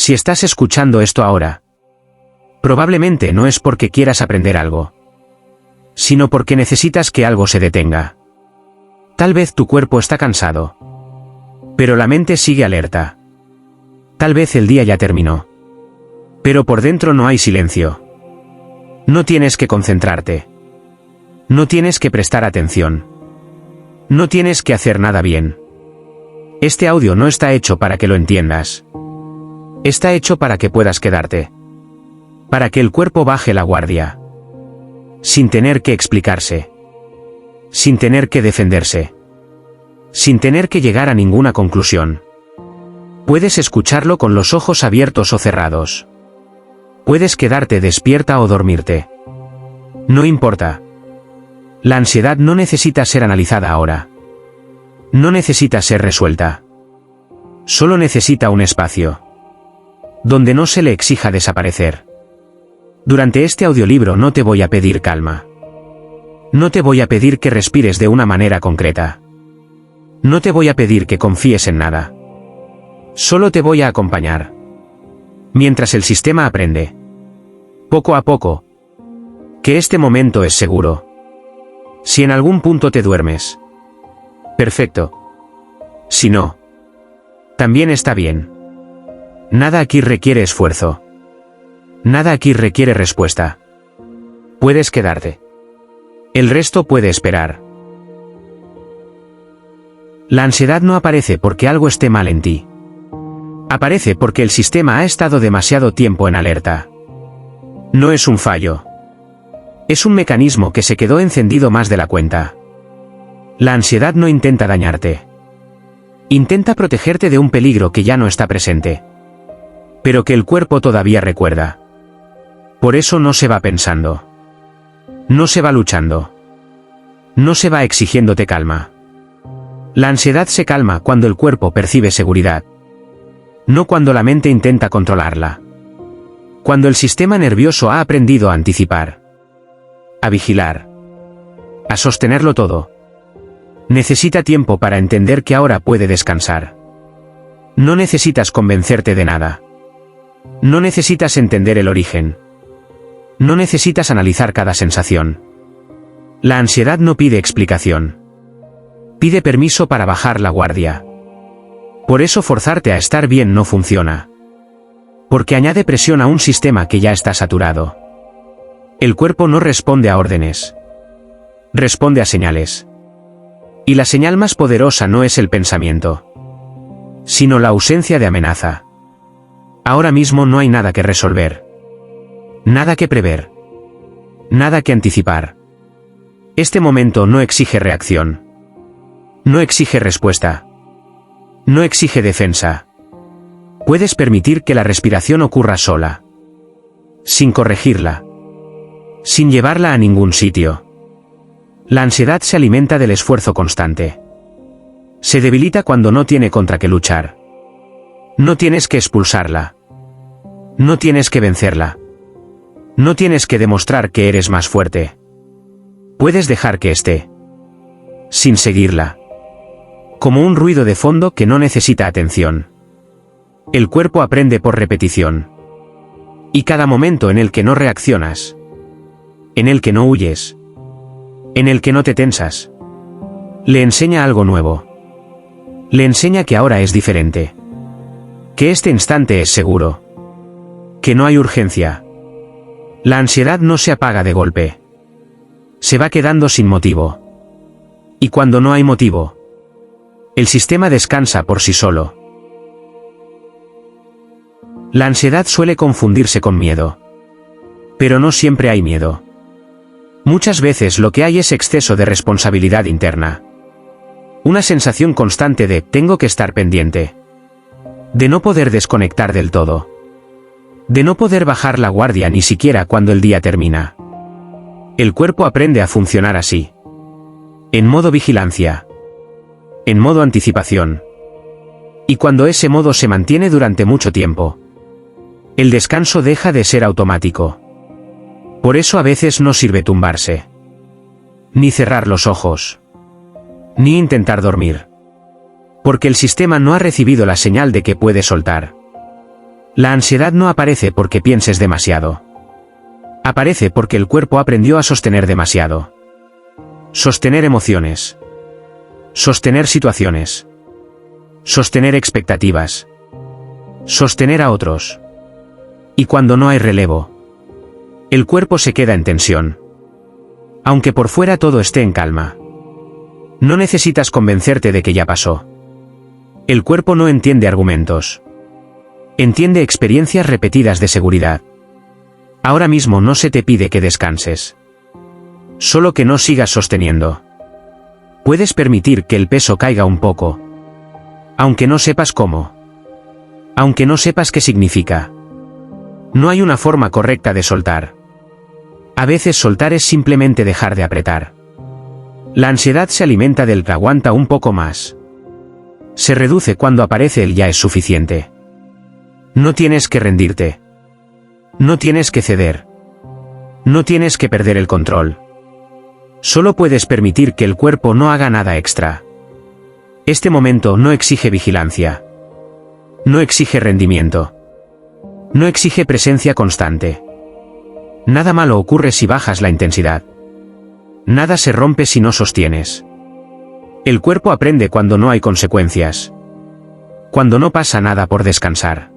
Si estás escuchando esto ahora, probablemente no es porque quieras aprender algo, sino porque necesitas que algo se detenga. Tal vez tu cuerpo está cansado, pero la mente sigue alerta. Tal vez el día ya terminó, pero por dentro no hay silencio. No tienes que concentrarte. No tienes que prestar atención. No tienes que hacer nada bien. Este audio no está hecho para que lo entiendas. Está hecho para que puedas quedarte. Para que el cuerpo baje la guardia. Sin tener que explicarse. Sin tener que defenderse. Sin tener que llegar a ninguna conclusión. Puedes escucharlo con los ojos abiertos o cerrados. Puedes quedarte despierta o dormirte. No importa. La ansiedad no necesita ser analizada ahora. No necesita ser resuelta. Solo necesita un espacio donde no se le exija desaparecer. Durante este audiolibro no te voy a pedir calma. No te voy a pedir que respires de una manera concreta. No te voy a pedir que confíes en nada. Solo te voy a acompañar. Mientras el sistema aprende, poco a poco, que este momento es seguro. Si en algún punto te duermes, perfecto. Si no, también está bien. Nada aquí requiere esfuerzo. Nada aquí requiere respuesta. Puedes quedarte. El resto puede esperar. La ansiedad no aparece porque algo esté mal en ti. Aparece porque el sistema ha estado demasiado tiempo en alerta. No es un fallo. Es un mecanismo que se quedó encendido más de la cuenta. La ansiedad no intenta dañarte. Intenta protegerte de un peligro que ya no está presente, pero que el cuerpo todavía recuerda. Por eso no se va pensando. No se va luchando. No se va exigiéndote calma. La ansiedad se calma cuando el cuerpo percibe seguridad. No cuando la mente intenta controlarla. Cuando el sistema nervioso ha aprendido a anticipar, a vigilar, a sostenerlo todo. Necesita tiempo para entender que ahora puede descansar. No necesitas convencerte de nada. No necesitas entender el origen. No necesitas analizar cada sensación. La ansiedad no pide explicación. Pide permiso para bajar la guardia. Por eso forzarte a estar bien no funciona. Porque añade presión a un sistema que ya está saturado. El cuerpo no responde a órdenes. Responde a señales. Y la señal más poderosa no es el pensamiento, sino la ausencia de amenaza. Ahora mismo no hay nada que resolver. Nada que prever. Nada que anticipar. Este momento no exige reacción. No exige respuesta. No exige defensa. Puedes permitir que la respiración ocurra sola. Sin corregirla. Sin llevarla a ningún sitio. La ansiedad se alimenta del esfuerzo constante. Se debilita cuando no tiene contra qué luchar. No tienes que expulsarla. No tienes que vencerla. No tienes que demostrar que eres más fuerte. Puedes dejar que esté. Sin seguirla. Como un ruido de fondo que no necesita atención. El cuerpo aprende por repetición. Y cada momento en el que no reaccionas, en el que no huyes, en el que no te tensas, le enseña algo nuevo. Le enseña que ahora es diferente. Que este instante es seguro. Que no hay urgencia. La ansiedad no se apaga de golpe. Se va quedando sin motivo. Y cuando no hay motivo, el sistema descansa por sí solo. La ansiedad suele confundirse con miedo. Pero no siempre hay miedo. Muchas veces lo que hay es exceso de responsabilidad interna. Una sensación constante de tengo que estar pendiente. De no poder desconectar del todo. De no poder bajar la guardia ni siquiera cuando el día termina. El cuerpo aprende a funcionar así. En modo vigilancia. En modo anticipación. Y cuando ese modo se mantiene durante mucho tiempo, el descanso deja de ser automático. Por eso a veces no sirve tumbarse. Ni cerrar los ojos. Ni intentar dormir. Porque el sistema no ha recibido la señal de que puede soltar. La ansiedad no aparece porque pienses demasiado. Aparece porque el cuerpo aprendió a sostener demasiado. Sostener emociones. Sostener situaciones. Sostener expectativas. Sostener a otros. Y cuando no hay relevo, el cuerpo se queda en tensión. Aunque por fuera todo esté en calma. No necesitas convencerte de que ya pasó. El cuerpo no entiende argumentos. Entiende experiencias repetidas de seguridad. Ahora mismo no se te pide que descanses. Solo que no sigas sosteniendo. Puedes permitir que el peso caiga un poco. Aunque no sepas cómo. Aunque no sepas qué significa. No hay una forma correcta de soltar. A veces soltar es simplemente dejar de apretar. La ansiedad se alimenta del que aguanta un poco más. Se reduce cuando aparece el ya es suficiente. No tienes que rendirte. No tienes que ceder. No tienes que perder el control. Solo puedes permitir que el cuerpo no haga nada extra. Este momento no exige vigilancia. No exige rendimiento. No exige presencia constante. Nada malo ocurre si bajas la intensidad. Nada se rompe si no sostienes. El cuerpo aprende cuando no hay consecuencias. Cuando no pasa nada por descansar.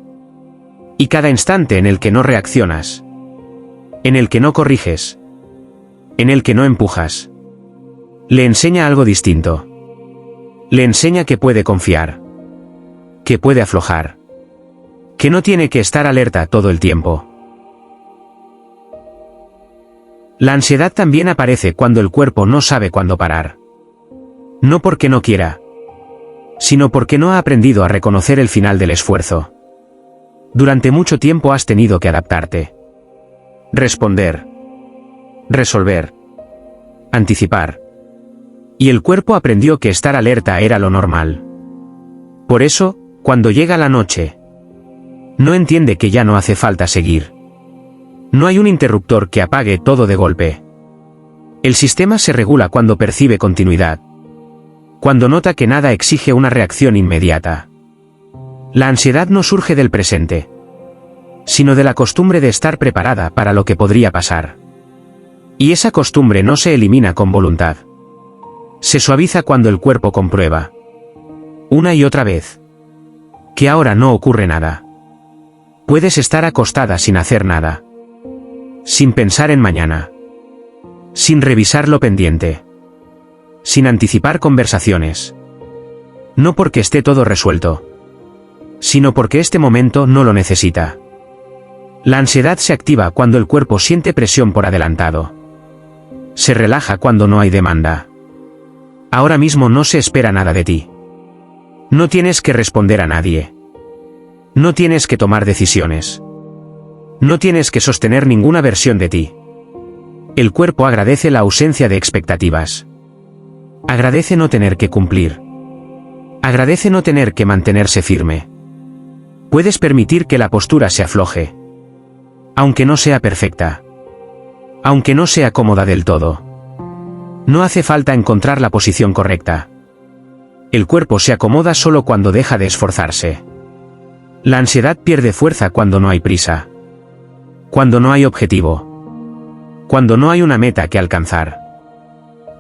Y cada instante en el que no reaccionas. En el que no corriges. En el que no empujas. Le enseña algo distinto. Le enseña que puede confiar. Que puede aflojar. Que no tiene que estar alerta todo el tiempo. La ansiedad también aparece cuando el cuerpo no sabe cuándo parar. No porque no quiera, sino porque no ha aprendido a reconocer el final del esfuerzo. Durante mucho tiempo has tenido que adaptarte. Responder. Resolver. Anticipar. Y el cuerpo aprendió que estar alerta era lo normal. Por eso, cuando llega la noche, no entiende que ya no hace falta seguir. No hay un interruptor que apague todo de golpe. El sistema se regula cuando percibe continuidad. Cuando nota que nada exige una reacción inmediata. La ansiedad no surge del presente, sino de la costumbre de estar preparada para lo que podría pasar. Y esa costumbre no se elimina con voluntad. Se suaviza cuando el cuerpo comprueba, una y otra vez, que ahora no ocurre nada. Puedes estar acostada sin hacer nada. Sin pensar en mañana. Sin revisar lo pendiente. Sin anticipar conversaciones. No porque esté todo resuelto, sino porque este momento no lo necesita. La ansiedad se activa cuando el cuerpo siente presión por adelantado. Se relaja cuando no hay demanda. Ahora mismo no se espera nada de ti. No tienes que responder a nadie. No tienes que tomar decisiones. No tienes que sostener ninguna versión de ti. El cuerpo agradece la ausencia de expectativas. Agradece no tener que cumplir. Agradece no tener que mantenerse firme. Puedes permitir que la postura se afloje. Aunque no sea perfecta. Aunque no sea cómoda del todo. No hace falta encontrar la posición correcta. El cuerpo se acomoda solo cuando deja de esforzarse. La ansiedad pierde fuerza cuando no hay prisa. Cuando no hay objetivo. Cuando no hay una meta que alcanzar.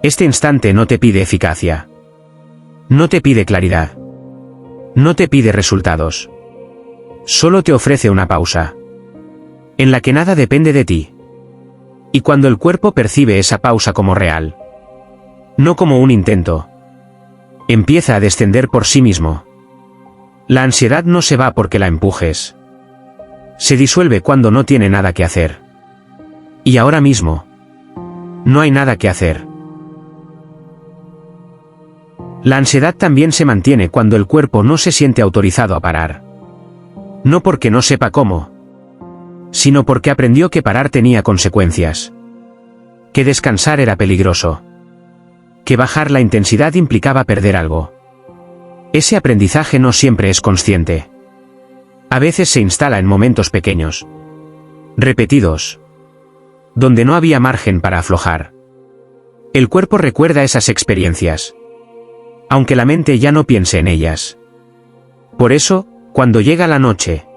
Este instante no te pide eficacia. No te pide claridad. No te pide resultados. Solo te ofrece una pausa. En la que nada depende de ti. Y cuando el cuerpo percibe esa pausa como real. No como un intento. Empieza a descender por sí mismo. La ansiedad no se va porque la empujes. Se disuelve cuando no tiene nada que hacer. Y ahora mismo. No hay nada que hacer. La ansiedad también se mantiene cuando el cuerpo no se siente autorizado a parar. No porque no sepa cómo, sino porque aprendió que parar tenía consecuencias. Que descansar era peligroso. Que bajar la intensidad implicaba perder algo. Ese aprendizaje no siempre es consciente. A veces se instala en momentos pequeños, repetidos, donde no había margen para aflojar. El cuerpo recuerda esas experiencias, aunque la mente ya no piense en ellas. Por eso, cuando llega la noche,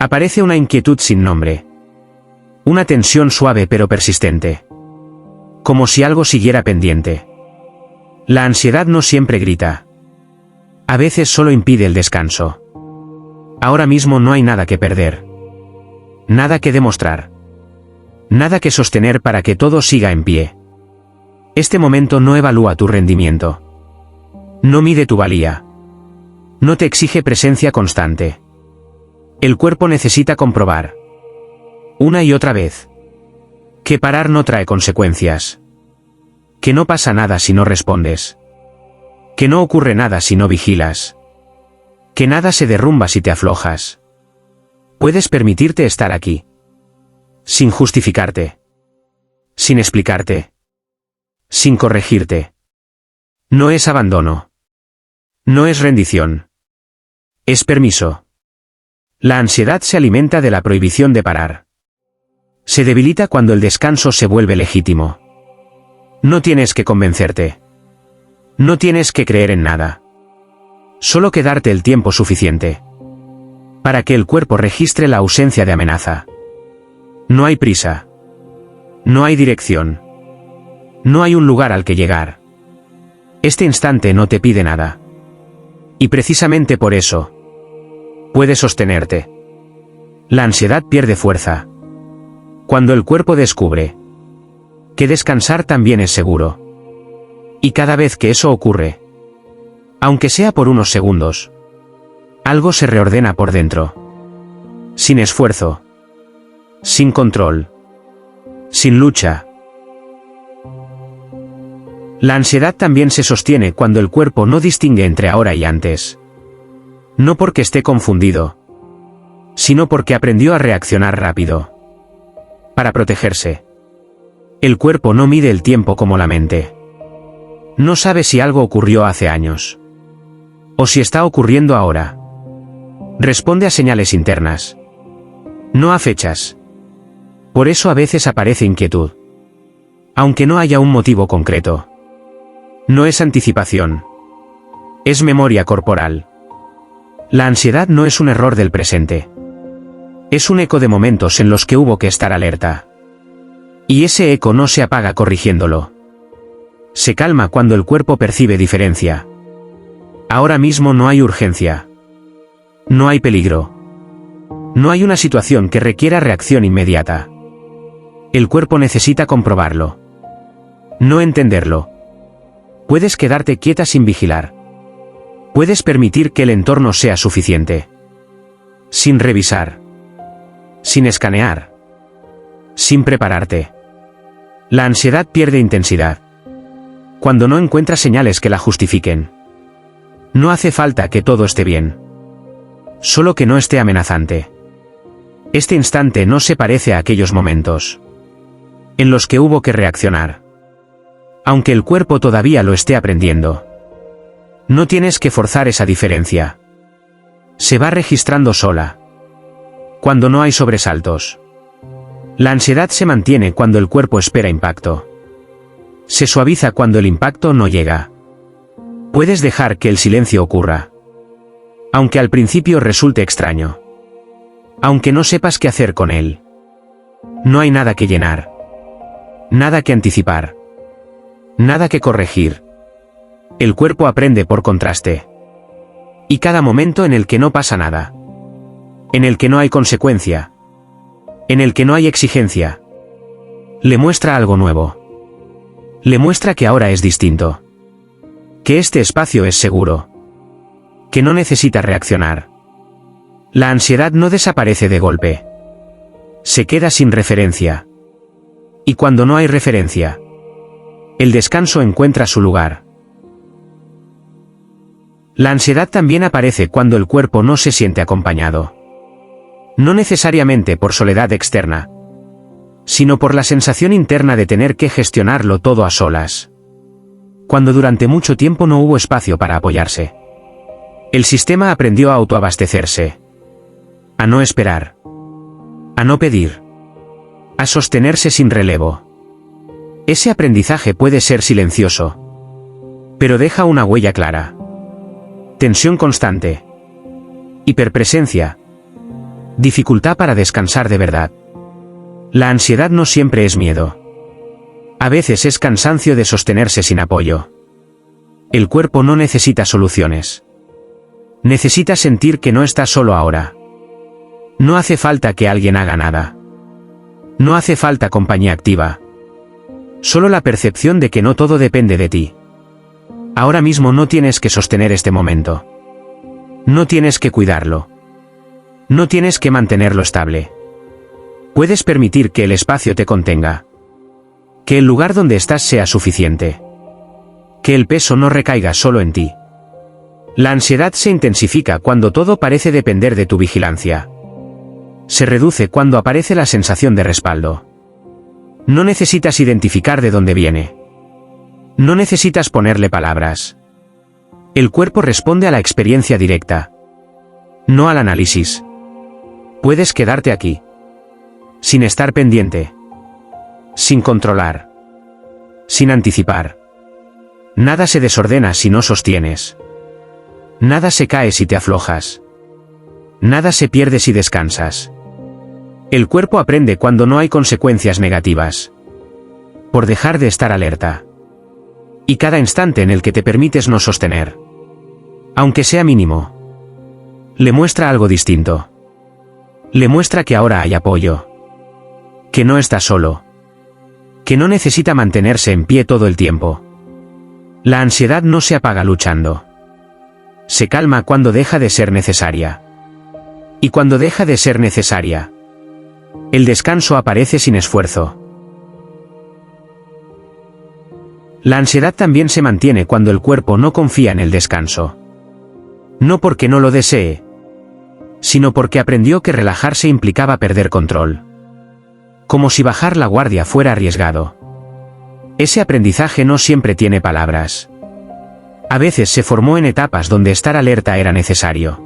Aparece una inquietud sin nombre. Una tensión suave pero persistente. Como si algo siguiera pendiente. La ansiedad no siempre grita. A veces solo impide el descanso. Ahora mismo no hay nada que perder. Nada que demostrar. Nada que sostener para que todo siga en pie. Este momento no evalúa tu rendimiento. No mide tu valía. No te exige presencia constante. El cuerpo necesita comprobar. Una y otra vez. Que parar no trae consecuencias. Que no pasa nada si no respondes. Que no ocurre nada si no vigilas. Que nada se derrumba si te aflojas. Puedes permitirte estar aquí. Sin justificarte. Sin explicarte. Sin corregirte. No es abandono. No es rendición. Es permiso. La ansiedad se alimenta de la prohibición de parar. Se debilita cuando el descanso se vuelve legítimo. No tienes que convencerte. No tienes que creer en nada. Solo que darte el tiempo suficiente. Para que el cuerpo registre la ausencia de amenaza. No hay prisa. No hay dirección. No hay un lugar al que llegar. Este instante no te pide nada. Y precisamente por eso, puedes sostenerte. La ansiedad pierde fuerza. Cuando el cuerpo descubre que descansar también es seguro. Y cada vez que eso ocurre, aunque sea por unos segundos, algo se reordena por dentro. Sin esfuerzo. Sin control. Sin lucha. La ansiedad también se sostiene cuando el cuerpo no distingue entre ahora y antes. No porque esté confundido, sino porque aprendió a reaccionar rápido. Para protegerse. El cuerpo no mide el tiempo como la mente. No sabe si algo ocurrió hace años. O si está ocurriendo ahora. Responde a señales internas. No a fechas. Por eso a veces aparece inquietud. Aunque no haya un motivo concreto. No es anticipación. Es memoria corporal. La ansiedad no es un error del presente. Es un eco de momentos en los que hubo que estar alerta. Y ese eco no se apaga corrigiéndolo. Se calma cuando el cuerpo percibe diferencia. Ahora mismo no hay urgencia. No hay peligro. No hay una situación que requiera reacción inmediata. El cuerpo necesita comprobarlo. No entenderlo. Puedes quedarte quieta sin vigilar. Puedes permitir que el entorno sea suficiente. Sin revisar. Sin escanear. Sin prepararte. La ansiedad pierde intensidad. Cuando no encuentra señales que la justifiquen. No hace falta que todo esté bien. Solo que no esté amenazante. Este instante no se parece a aquellos momentos en los que hubo que reaccionar. Aunque el cuerpo todavía lo esté aprendiendo. No tienes que forzar esa diferencia. Se va registrando sola. Cuando no hay sobresaltos. La ansiedad se mantiene cuando el cuerpo espera impacto. Se suaviza cuando el impacto no llega. Puedes dejar que el silencio ocurra. Aunque al principio resulte extraño. Aunque no sepas qué hacer con él. No hay nada que llenar. Nada que anticipar. Nada que corregir. El cuerpo aprende por contraste. Y cada momento en el que no pasa nada. En el que no hay consecuencia. En el que no hay exigencia. Le muestra algo nuevo. Le muestra que ahora es distinto. Que este espacio es seguro. Que no necesita reaccionar. La ansiedad no desaparece de golpe. Se queda sin referencia. Y cuando no hay referencia, el descanso encuentra su lugar. La ansiedad también aparece cuando el cuerpo no se siente acompañado. No necesariamente por soledad externa, sino por la sensación interna de tener que gestionarlo todo a solas. Cuando durante mucho tiempo no hubo espacio para apoyarse. El sistema aprendió a autoabastecerse. A no esperar. A no pedir. A sostenerse sin relevo. Ese aprendizaje puede ser silencioso. Pero deja una huella clara. Tensión constante. Hiperpresencia. Dificultad para descansar de verdad. La ansiedad no siempre es miedo. A veces es cansancio de sostenerse sin apoyo. El cuerpo no necesita soluciones. Necesita sentir que no está solo ahora. No hace falta que alguien haga nada. No hace falta compañía activa. Solo la percepción de que no todo depende de ti. Ahora mismo no tienes que sostener este momento. No tienes que cuidarlo. No tienes que mantenerlo estable. Puedes permitir que el espacio te contenga. Que el lugar donde estás sea suficiente. Que el peso no recaiga solo en ti. La ansiedad se intensifica cuando todo parece depender de tu vigilancia. Se reduce cuando aparece la sensación de respaldo. No necesitas identificar de dónde viene. No necesitas ponerle palabras. El cuerpo responde a la experiencia directa. No al análisis. Puedes quedarte aquí. Sin estar pendiente. Sin controlar. Sin anticipar. Nada se desordena si no sostienes. Nada se cae si te aflojas. Nada se pierde si descansas. El cuerpo aprende cuando no hay consecuencias negativas. Por dejar de estar alerta. Y cada instante en el que te permites no sostener, aunque sea mínimo, le muestra algo distinto. Le muestra que ahora hay apoyo. Que no está solo. Que no necesita mantenerse en pie todo el tiempo. La ansiedad no se apaga luchando. Se calma cuando deja de ser necesaria. Y cuando deja de ser necesaria, el descanso aparece sin esfuerzo. La ansiedad también se mantiene cuando el cuerpo no confía en el descanso. No porque no lo desee, sino porque aprendió que relajarse implicaba perder control. Como si bajar la guardia fuera arriesgado. Ese aprendizaje no siempre tiene palabras. A veces se formó en etapas donde estar alerta era necesario.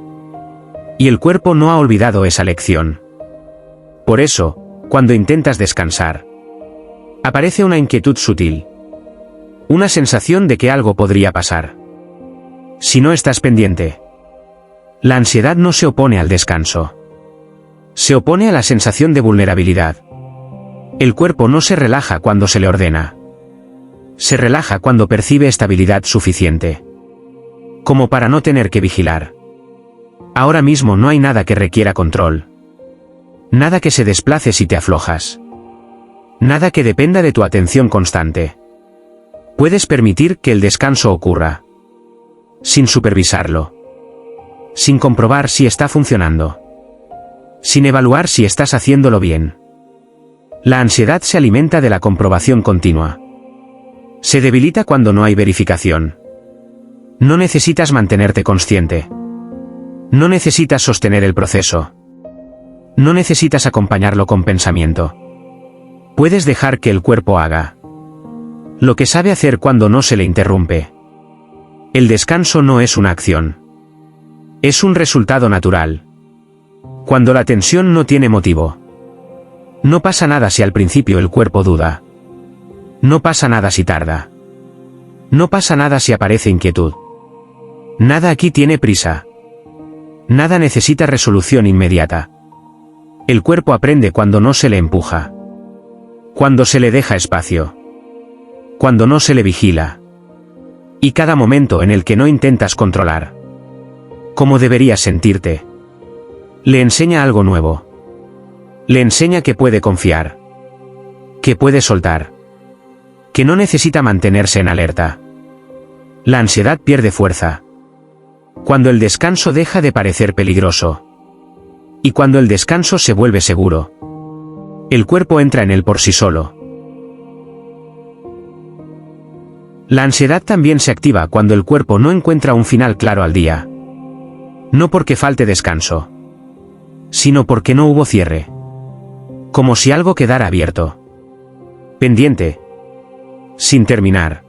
Y el cuerpo no ha olvidado esa lección. Por eso, cuando intentas descansar, aparece una inquietud sutil. Una sensación de que algo podría pasar. Si no estás pendiente. La ansiedad no se opone al descanso. Se opone a la sensación de vulnerabilidad. El cuerpo no se relaja cuando se le ordena. Se relaja cuando percibe estabilidad suficiente. Como para no tener que vigilar. Ahora mismo no hay nada que requiera control. Nada que se desplace si te aflojas. Nada que dependa de tu atención constante. Puedes permitir que el descanso ocurra. Sin supervisarlo. Sin comprobar si está funcionando. Sin evaluar si estás haciéndolo bien. La ansiedad se alimenta de la comprobación continua. Se debilita cuando no hay verificación. No necesitas mantenerte consciente. No necesitas sostener el proceso. No necesitas acompañarlo con pensamiento. Puedes dejar que el cuerpo haga lo que sabe hacer cuando no se le interrumpe. El descanso no es una acción. Es un resultado natural. Cuando la tensión no tiene motivo. No pasa nada si al principio el cuerpo duda. No pasa nada si tarda. No pasa nada si aparece inquietud. Nada aquí tiene prisa. Nada necesita resolución inmediata. El cuerpo aprende cuando no se le empuja. Cuando se le deja espacio. Cuando no se le vigila. Y cada momento en el que no intentas controlar cómo deberías sentirte, le enseña algo nuevo. Le enseña que puede confiar. Que puede soltar. Que no necesita mantenerse en alerta. La ansiedad pierde fuerza. Cuando el descanso deja de parecer peligroso. Y cuando el descanso se vuelve seguro. El cuerpo entra en él por sí solo. La ansiedad también se activa cuando el cuerpo no encuentra un final claro al día. No porque falte descanso, sino porque no hubo cierre. Como si algo quedara abierto. Pendiente. Sin terminar.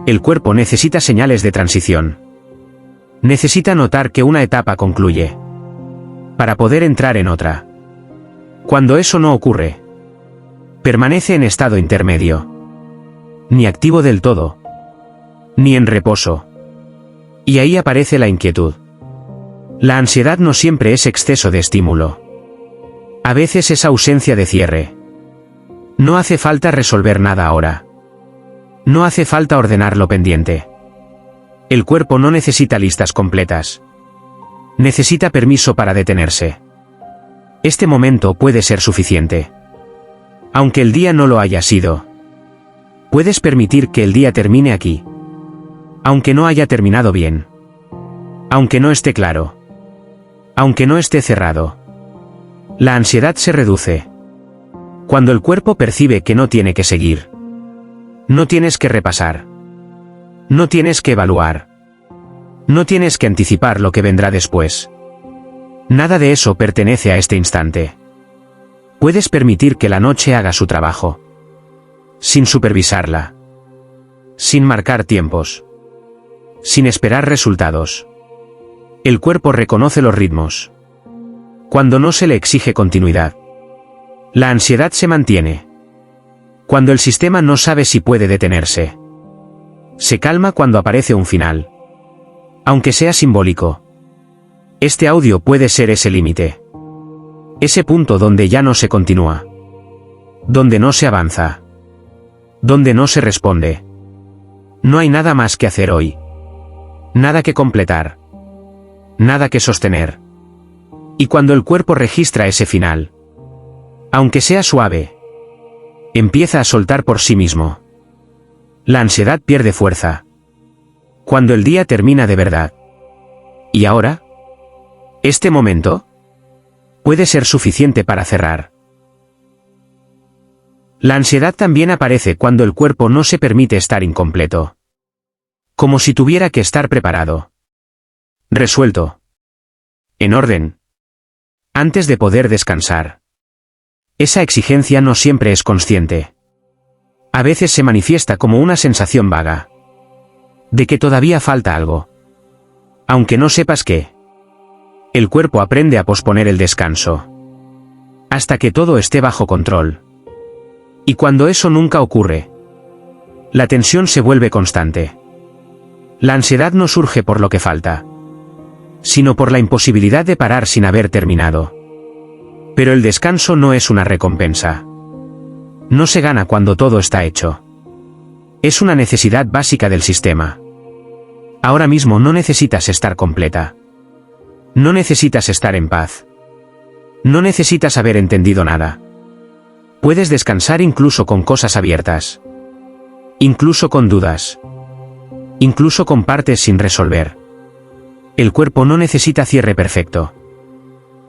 El cuerpo necesita señales de transición. Necesita notar que una etapa concluye. Para poder entrar en otra. Cuando eso no ocurre, permanece en estado intermedio. Ni activo del todo. Ni en reposo. Y ahí aparece la inquietud. La ansiedad no siempre es exceso de estímulo. A veces es ausencia de cierre. No hace falta resolver nada ahora. No hace falta ordenar lo pendiente. El cuerpo no necesita listas completas. Necesita permiso para detenerse. Este momento puede ser suficiente. Aunque el día no lo haya sido. Puedes permitir que el día termine aquí. Aunque no haya terminado bien. Aunque no esté claro. Aunque no esté cerrado. La ansiedad se reduce. Cuando el cuerpo percibe que no tiene que seguir. No tienes que repasar. No tienes que evaluar. No tienes que anticipar lo que vendrá después. Nada de eso pertenece a este instante. Puedes permitir que la noche haga su trabajo. Sin supervisarla. Sin marcar tiempos. Sin esperar resultados. El cuerpo reconoce los ritmos. Cuando no se le exige continuidad. La ansiedad se mantiene. Cuando el sistema no sabe si puede detenerse. Se calma cuando aparece un final. Aunque sea simbólico. Este audio puede ser ese límite. Ese punto donde ya no se continúa. Donde no se avanza. Donde no se responde. No hay nada más que hacer hoy. Nada que completar. Nada que sostener. Y cuando el cuerpo registra ese final. Aunque sea suave. Empieza a soltar por sí mismo. La ansiedad pierde fuerza. Cuando el día termina de verdad. ¿Y ahora? Este momento puede ser suficiente para cerrar. La ansiedad también aparece cuando el cuerpo no se permite estar incompleto. Como si tuviera que estar preparado. Resuelto. En orden. Antes de poder descansar. Esa exigencia no siempre es consciente. A veces se manifiesta como una sensación vaga. De que todavía falta algo. Aunque no sepas qué. El cuerpo aprende a posponer el descanso. Hasta que todo esté bajo control. Y cuando eso nunca ocurre. La tensión se vuelve constante. La ansiedad no surge por lo que falta. Sino por la imposibilidad de parar sin haber terminado. Pero el descanso no es una recompensa. No se gana cuando todo está hecho. Es una necesidad básica del sistema. Ahora mismo no necesitas estar completa. No necesitas estar en paz. No necesitas haber entendido nada. Puedes descansar incluso con cosas abiertas. Incluso con dudas. Incluso con partes sin resolver. El cuerpo no necesita cierre perfecto.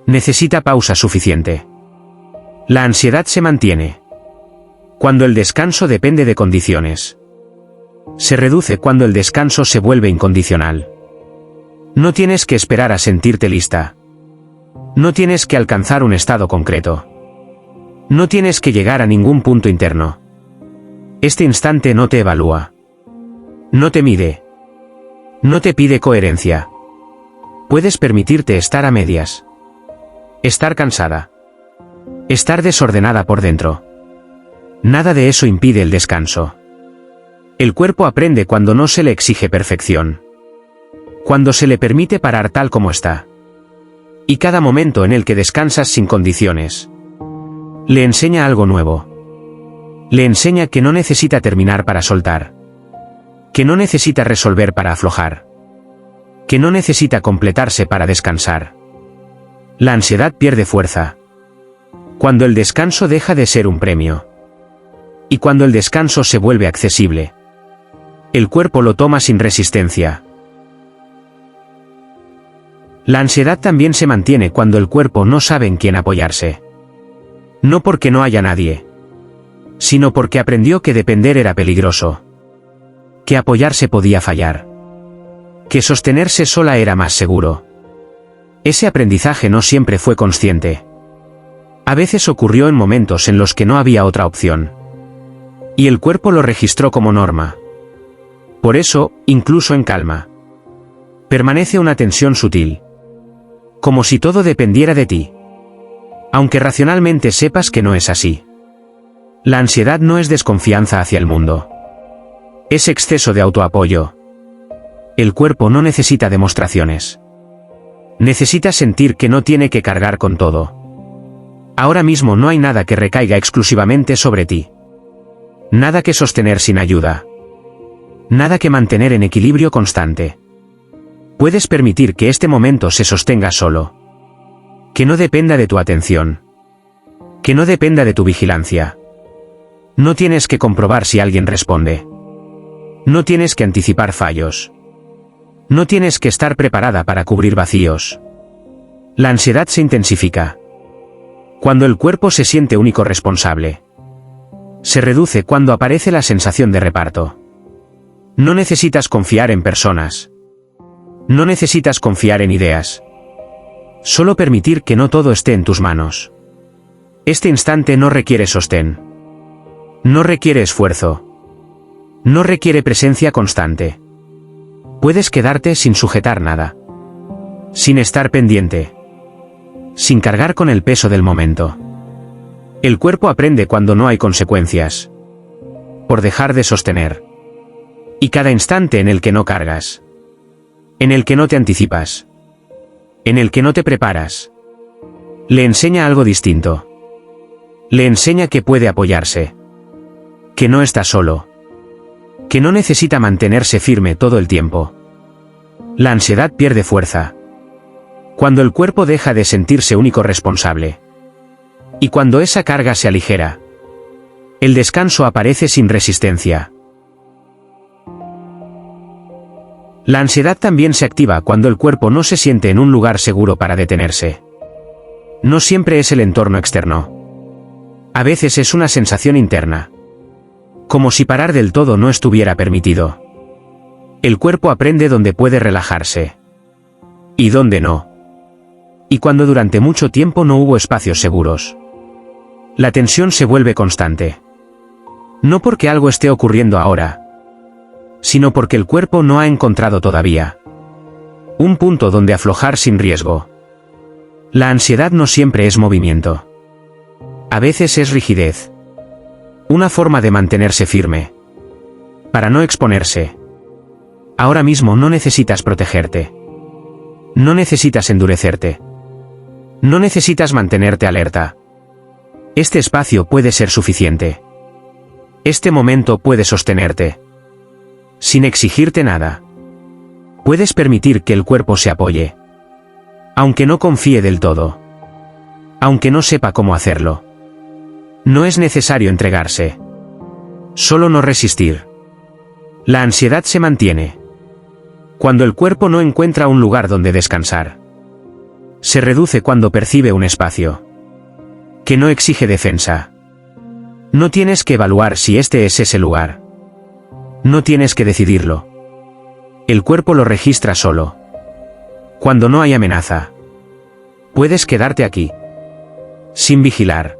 Necesita pausa suficiente. La ansiedad se mantiene. Cuando el descanso depende de condiciones. Se reduce cuando el descanso se vuelve incondicional. No tienes que esperar a sentirte lista. No tienes que alcanzar un estado concreto. No tienes que llegar a ningún punto interno. Este instante no te evalúa. No te mide. No te pide coherencia. Puedes permitirte estar a medias. Estar cansada. Estar desordenada por dentro. Nada de eso impide el descanso. El cuerpo aprende cuando no se le exige perfección. Cuando se le permite parar tal como está. Y cada momento en el que descansas sin condiciones. Le enseña algo nuevo. Le enseña que no necesita terminar para soltar. Que no necesita resolver para aflojar. Que no necesita completarse para descansar. La ansiedad pierde fuerza. Cuando el descanso deja de ser un premio. Y cuando el descanso se vuelve accesible. El cuerpo lo toma sin resistencia. La ansiedad también se mantiene cuando el cuerpo no sabe en quién apoyarse. No porque no haya nadie. Sino porque aprendió que depender era peligroso. Que apoyarse podía fallar. Que sostenerse sola era más seguro. Ese aprendizaje no siempre fue consciente. A veces ocurrió en momentos en los que no había otra opción. Y el cuerpo lo registró como norma. Por eso, incluso en calma, permanece una tensión sutil. Como si todo dependiera de ti. Aunque racionalmente sepas que no es así. La ansiedad no es desconfianza hacia el mundo. Es exceso de autoapoyo. El cuerpo no necesita demostraciones. Necesita sentir que no tiene que cargar con todo. Ahora mismo no hay nada que recaiga exclusivamente sobre ti. Nada que sostener sin ayuda. Nada que mantener en equilibrio constante. Puedes permitir que este momento se sostenga solo. Que no dependa de tu atención. Que no dependa de tu vigilancia. No tienes que comprobar si alguien responde. No tienes que anticipar fallos. No tienes que estar preparada para cubrir vacíos. La ansiedad se intensifica cuando el cuerpo se siente único responsable. Se reduce cuando aparece la sensación de reparto. No necesitas confiar en personas. No necesitas confiar en ideas. Solo permitir que no todo esté en tus manos. Este instante no requiere sostén. No requiere esfuerzo. No requiere presencia constante. Puedes quedarte sin sujetar nada. Sin estar pendiente. Sin cargar con el peso del momento. El cuerpo aprende cuando no hay consecuencias. Por dejar de sostener. Y cada instante en el que no cargas. En el que no te anticipas. En el que no te preparas. Le enseña algo distinto. Le enseña que puede apoyarse. Que no está solo. Que no necesita mantenerse firme todo el tiempo. La ansiedad pierde fuerza cuando el cuerpo deja de sentirse único responsable. Y cuando esa carga se aligera, el descanso aparece sin resistencia. La ansiedad también se activa cuando el cuerpo no se siente en un lugar seguro para detenerse. No siempre es el entorno externo. A veces es una sensación interna. Como si parar del todo no estuviera permitido. El cuerpo aprende dónde puede relajarse. Y dónde no. Y cuando durante mucho tiempo no hubo espacios seguros. La tensión se vuelve constante. No porque algo esté ocurriendo ahora, sino porque el cuerpo no ha encontrado todavía un punto donde aflojar sin riesgo. La ansiedad no siempre es movimiento. A veces es rigidez. Una forma de mantenerse firme. Para no exponerse. Ahora mismo no necesitas protegerte. No necesitas endurecerte. No necesitas mantenerte alerta. Este espacio puede ser suficiente. Este momento puede sostenerte. Sin exigirte nada. Puedes permitir que el cuerpo se apoye. Aunque no confíe del todo. Aunque no sepa cómo hacerlo. No es necesario entregarse. Solo no resistir. La ansiedad se mantiene cuando el cuerpo no encuentra un lugar donde descansar. Se reduce cuando percibe un espacio que no exige defensa. No tienes que evaluar si este es ese lugar. No tienes que decidirlo. El cuerpo lo registra solo. Cuando no hay amenaza. Puedes quedarte aquí. Sin vigilar.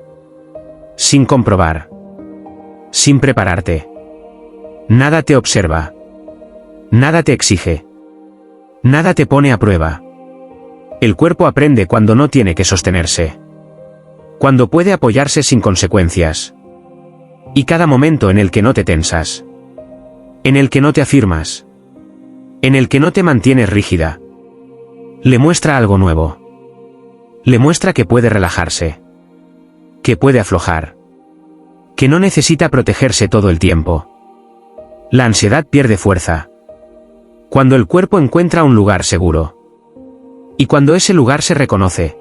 Sin comprobar. Sin prepararte. Nada te observa. Nada te exige. Nada te pone a prueba. El cuerpo aprende cuando no tiene que sostenerse. Cuando puede apoyarse sin consecuencias. Y cada momento en el que no te tensas. En el que no te afirmas. En el que no te mantienes rígida. Le muestra algo nuevo. Le muestra que puede relajarse. Que puede aflojar. Que no necesita protegerse todo el tiempo. La ansiedad pierde fuerza cuando el cuerpo encuentra un lugar seguro. Y cuando ese lugar se reconoce,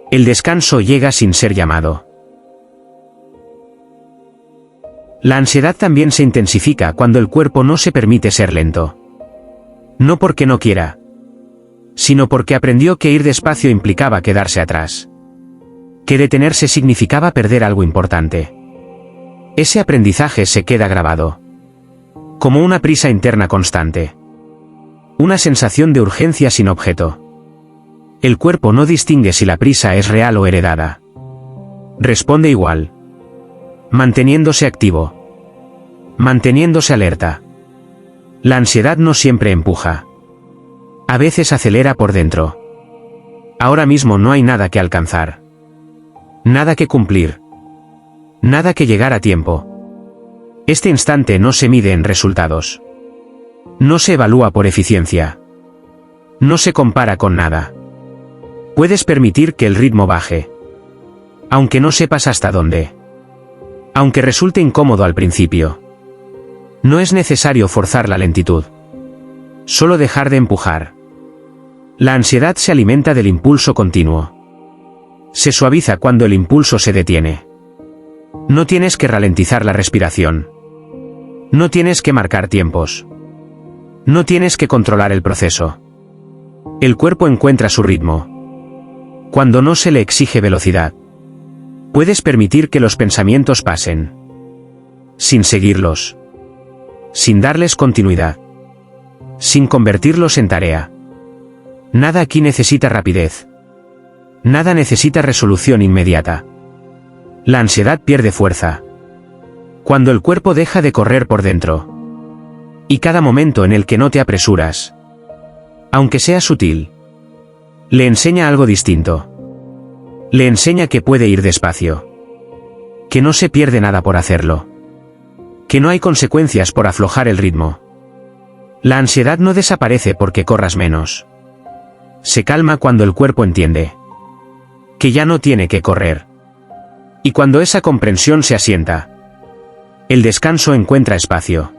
el descanso llega sin ser llamado. La ansiedad también se intensifica cuando el cuerpo no se permite ser lento. No porque no quiera, sino porque aprendió que ir despacio implicaba quedarse atrás. Que detenerse significaba perder algo importante. Ese aprendizaje se queda grabado. Como una prisa interna constante. Una sensación de urgencia sin objeto. El cuerpo no distingue si la prisa es real o heredada. Responde igual. Manteniéndose activo. Manteniéndose alerta. La ansiedad no siempre empuja. A veces acelera por dentro. Ahora mismo no hay nada que alcanzar. Nada que cumplir. Nada que llegar a tiempo. Este instante no se mide en resultados. No se evalúa por eficiencia. No se compara con nada. Puedes permitir que el ritmo baje. Aunque no sepas hasta dónde. Aunque resulte incómodo al principio. No es necesario forzar la lentitud. Solo dejar de empujar. La ansiedad se alimenta del impulso continuo. Se suaviza cuando el impulso se detiene. No tienes que ralentizar la respiración. No tienes que marcar tiempos. No tienes que controlar el proceso. El cuerpo encuentra su ritmo. Cuando no se le exige velocidad. Puedes permitir que los pensamientos pasen. Sin seguirlos. Sin darles continuidad. Sin convertirlos en tarea. Nada aquí necesita rapidez. Nada necesita resolución inmediata. La ansiedad pierde fuerza. Cuando el cuerpo deja de correr por dentro. Y cada momento en el que no te apresuras, aunque sea sutil, le enseña algo distinto. Le enseña que puede ir despacio. Que no se pierde nada por hacerlo. Que no hay consecuencias por aflojar el ritmo. La ansiedad no desaparece porque corras menos. Se calma cuando el cuerpo entiende que ya no tiene que correr. Y cuando esa comprensión se asienta, el descanso encuentra espacio.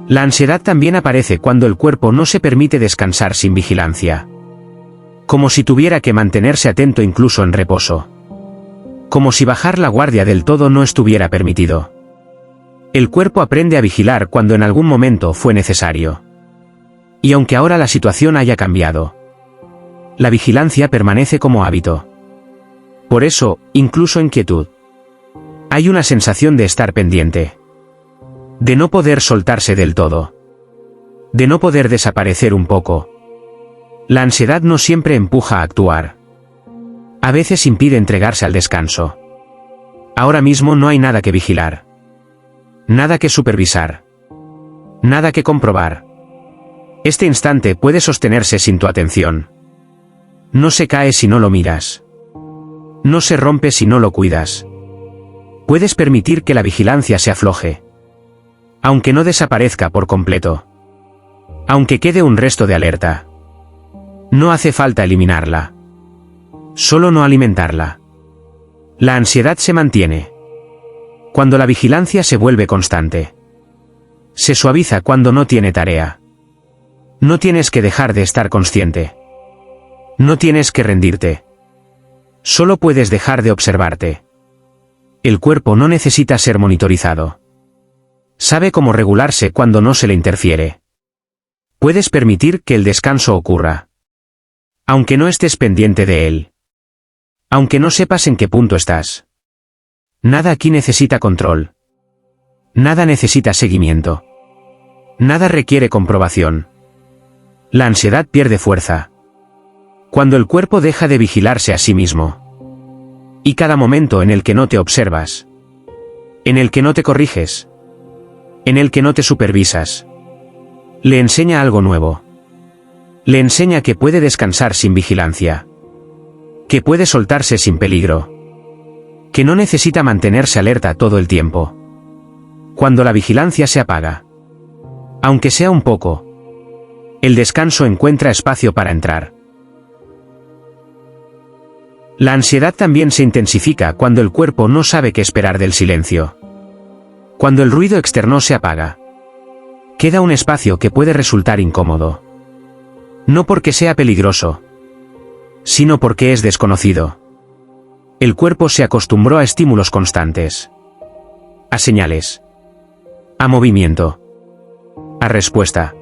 La ansiedad también aparece cuando el cuerpo no se permite descansar sin vigilancia. Como si tuviera que mantenerse atento incluso en reposo. Como si bajar la guardia del todo no estuviera permitido. El cuerpo aprende a vigilar cuando en algún momento fue necesario. Y aunque ahora la situación haya cambiado, la vigilancia permanece como hábito. Por eso, incluso en quietud, hay una sensación de estar pendiente. De no poder soltarse del todo. De no poder desaparecer un poco. La ansiedad no siempre empuja a actuar. A veces impide entregarse al descanso. Ahora mismo no hay nada que vigilar. Nada que supervisar. Nada que comprobar. Este instante puede sostenerse sin tu atención. No se cae si no lo miras. No se rompe si no lo cuidas. Puedes permitir que la vigilancia se afloje. Aunque no desaparezca por completo. Aunque quede un resto de alerta. No hace falta eliminarla. Solo no alimentarla. La ansiedad se mantiene. Cuando la vigilancia se vuelve constante. Se suaviza cuando no tiene tarea. No tienes que dejar de estar consciente. No tienes que rendirte. Solo puedes dejar de observarte. El cuerpo no necesita ser monitorizado. Sabe cómo regularse cuando no se le interfiere. Puedes permitir que el descanso ocurra. Aunque no estés pendiente de él. Aunque no sepas en qué punto estás. Nada aquí necesita control. Nada necesita seguimiento. Nada requiere comprobación. La ansiedad pierde fuerza. Cuando el cuerpo deja de vigilarse a sí mismo. Y cada momento en el que no te observas. En el que no te corriges. En el que no te supervisas. Le enseña algo nuevo. Le enseña que puede descansar sin vigilancia. Que puede soltarse sin peligro. Que no necesita mantenerse alerta todo el tiempo. Cuando la vigilancia se apaga. Aunque sea un poco. El descanso encuentra espacio para entrar. La ansiedad también se intensifica cuando el cuerpo no sabe qué esperar del silencio. Cuando el ruido externo se apaga. Queda un espacio que puede resultar incómodo. No porque sea peligroso, sino porque es desconocido. El cuerpo se acostumbró a estímulos constantes. A señales. A movimiento. A respuesta.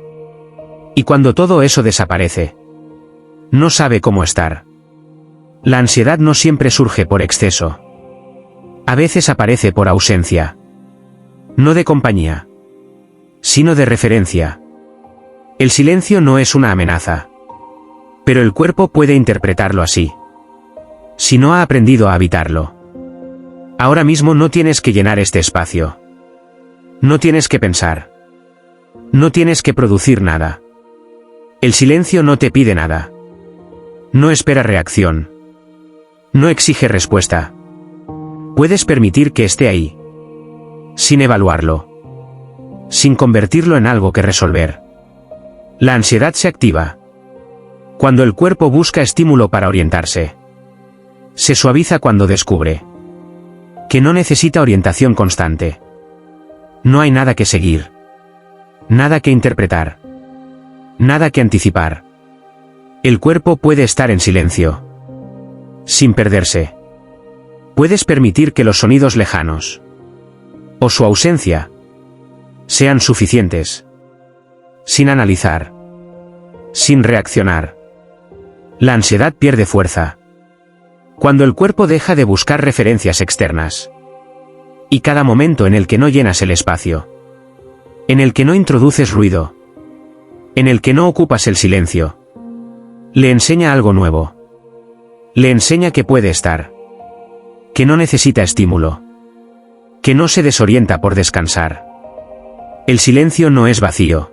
Y cuando todo eso desaparece, no sabe cómo estar. La ansiedad no siempre surge por exceso. A veces aparece por ausencia. No de compañía, sino de referencia. El silencio no es una amenaza. Pero el cuerpo puede interpretarlo así. Si no ha aprendido a habitarlo. Ahora mismo no tienes que llenar este espacio. No tienes que pensar. No tienes que producir nada. El silencio no te pide nada. No espera reacción. No exige respuesta. Puedes permitir que esté ahí. Sin evaluarlo. Sin convertirlo en algo que resolver. La ansiedad se activa. Cuando el cuerpo busca estímulo para orientarse. Se suaviza cuando descubre que no necesita orientación constante. No hay nada que seguir. Nada que interpretar. Nada que anticipar. El cuerpo puede estar en silencio. Sin perderse. Puedes permitir que los sonidos lejanos, o su ausencia, sean suficientes. Sin analizar. Sin reaccionar. La ansiedad pierde fuerza cuando el cuerpo deja de buscar referencias externas. Y cada momento en el que no llenas el espacio, en el que no introduces ruido, en el que no ocupas el silencio, le enseña algo nuevo. Le enseña que puede estar, que no necesita estímulo, que no se desorienta por descansar. El silencio no es vacío.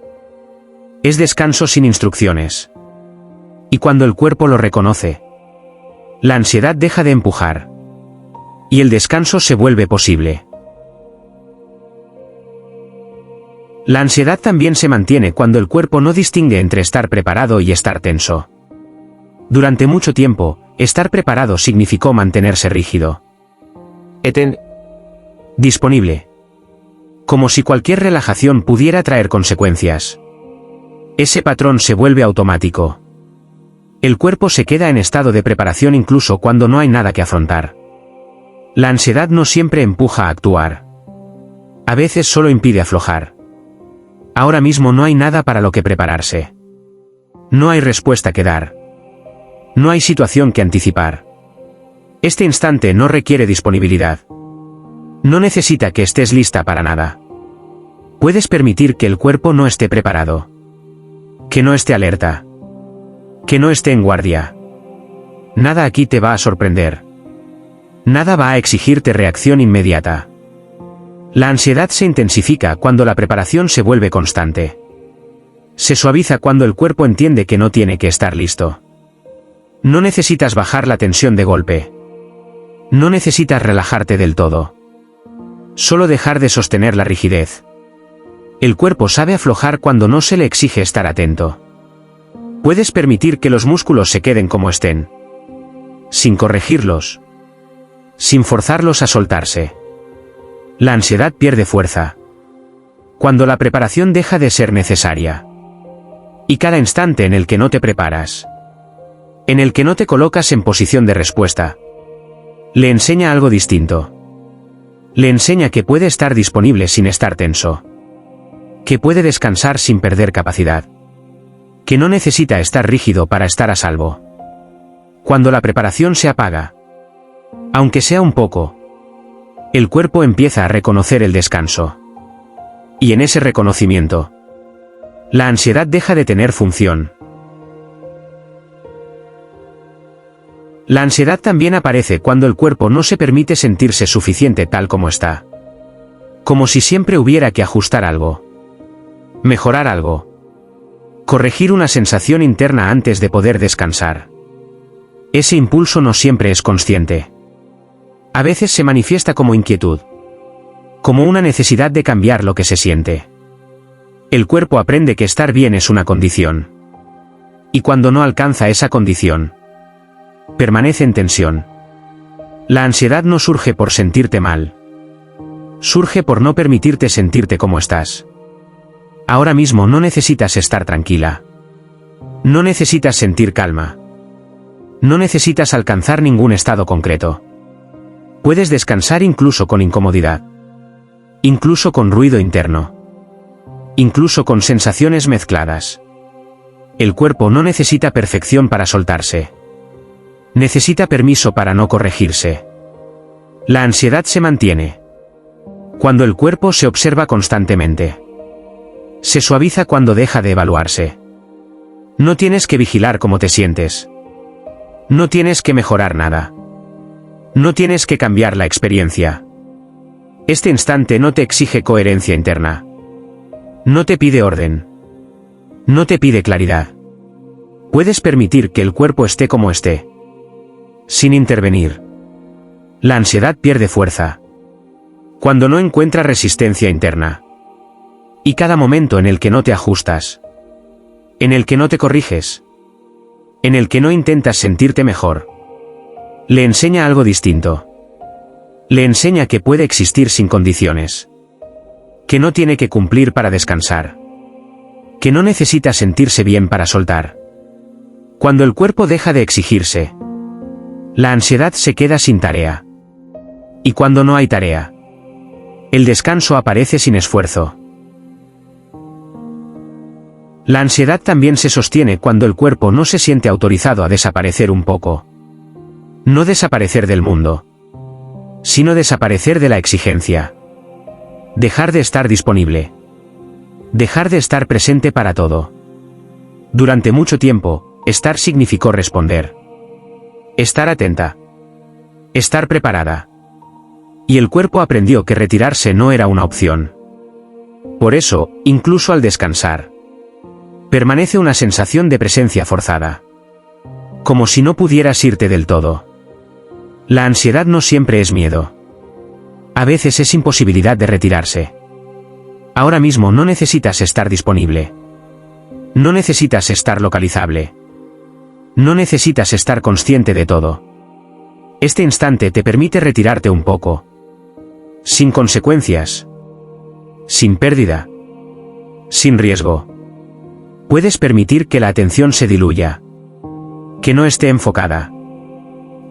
Es descanso sin instrucciones. Y cuando el cuerpo lo reconoce, la ansiedad deja de empujar. Y el descanso se vuelve posible. La ansiedad también se mantiene cuando el cuerpo no distingue entre estar preparado y estar tenso. Durante mucho tiempo, estar preparado significó mantenerse rígido. Disponible. Como si cualquier relajación pudiera traer consecuencias. Ese patrón se vuelve automático. El cuerpo se queda en estado de preparación incluso cuando no hay nada que afrontar. La ansiedad no siempre empuja a actuar. A veces solo impide aflojar. Ahora mismo no hay nada para lo que prepararse. No hay respuesta que dar. No hay situación que anticipar. Este instante no requiere disponibilidad. No necesita que estés lista para nada. Puedes permitir que el cuerpo no esté preparado. Que no esté alerta. Que no esté en guardia. Nada aquí te va a sorprender. Nada va a exigirte reacción inmediata. La ansiedad se intensifica cuando la preparación se vuelve constante. Se suaviza cuando el cuerpo entiende que no tiene que estar listo. No necesitas bajar la tensión de golpe. No necesitas relajarte del todo. Solo dejar de sostener la rigidez. El cuerpo sabe aflojar cuando no se le exige estar atento. Puedes permitir que los músculos se queden como estén. Sin corregirlos. Sin forzarlos a soltarse. La ansiedad pierde fuerza cuando la preparación deja de ser necesaria. Y cada instante en el que no te preparas, en el que no te colocas en posición de respuesta, le enseña algo distinto. Le enseña que puede estar disponible sin estar tenso. Que puede descansar sin perder capacidad. Que no necesita estar rígido para estar a salvo. Cuando la preparación se apaga, aunque sea un poco, el cuerpo empieza a reconocer el descanso. Y en ese reconocimiento, la ansiedad deja de tener función. La ansiedad también aparece cuando el cuerpo no se permite sentirse suficiente tal como está. Como si siempre hubiera que ajustar algo. Mejorar algo. Corregir una sensación interna antes de poder descansar. Ese impulso no siempre es consciente. A veces se manifiesta como inquietud. Como una necesidad de cambiar lo que se siente. El cuerpo aprende que estar bien es una condición. Y cuando no alcanza esa condición, permanece en tensión. La ansiedad no surge por sentirte mal. Surge por no permitirte sentirte como estás. Ahora mismo no necesitas estar tranquila. No necesitas sentir calma. No necesitas alcanzar ningún estado concreto. Puedes descansar incluso con incomodidad. Incluso con ruido interno. Incluso con sensaciones mezcladas. El cuerpo no necesita perfección para soltarse. Necesita permiso para no corregirse. La ansiedad se mantiene cuando el cuerpo se observa constantemente. Se suaviza cuando deja de evaluarse. No tienes que vigilar cómo te sientes. No tienes que mejorar nada. No tienes que cambiar la experiencia. Este instante no te exige coherencia interna. No te pide orden. No te pide claridad. Puedes permitir que el cuerpo esté como esté. Sin intervenir. La ansiedad pierde fuerza cuando no encuentra resistencia interna. Y cada momento en el que no te ajustas, en el que no te corriges, en el que no intentas sentirte mejor, Le enseña algo distinto. Le enseña que puede existir sin condiciones. Que no tiene que cumplir para descansar. Que no necesita sentirse bien para soltar. Cuando el cuerpo deja de exigirse, la ansiedad se queda sin tarea. Y cuando no hay tarea, el descanso aparece sin esfuerzo. La ansiedad también se sostiene cuando el cuerpo no se siente autorizado a desaparecer un poco. No desaparecer del mundo, sino desaparecer de la exigencia. Dejar de estar disponible. Dejar de estar presente para todo. Durante mucho tiempo, estar significó responder. Estar atenta. Estar preparada. Y el cuerpo aprendió que retirarse no era una opción. Por eso, incluso al descansar, permanece una sensación de presencia forzada. Como si no pudieras irte del todo. La ansiedad no siempre es miedo. A veces es imposibilidad de retirarse. Ahora mismo no necesitas estar disponible. No necesitas estar localizable. No necesitas estar consciente de todo. Este instante te permite retirarte un poco. Sin consecuencias. Sin pérdida. Sin riesgo. Puedes permitir que la atención se diluya. Que no esté enfocada.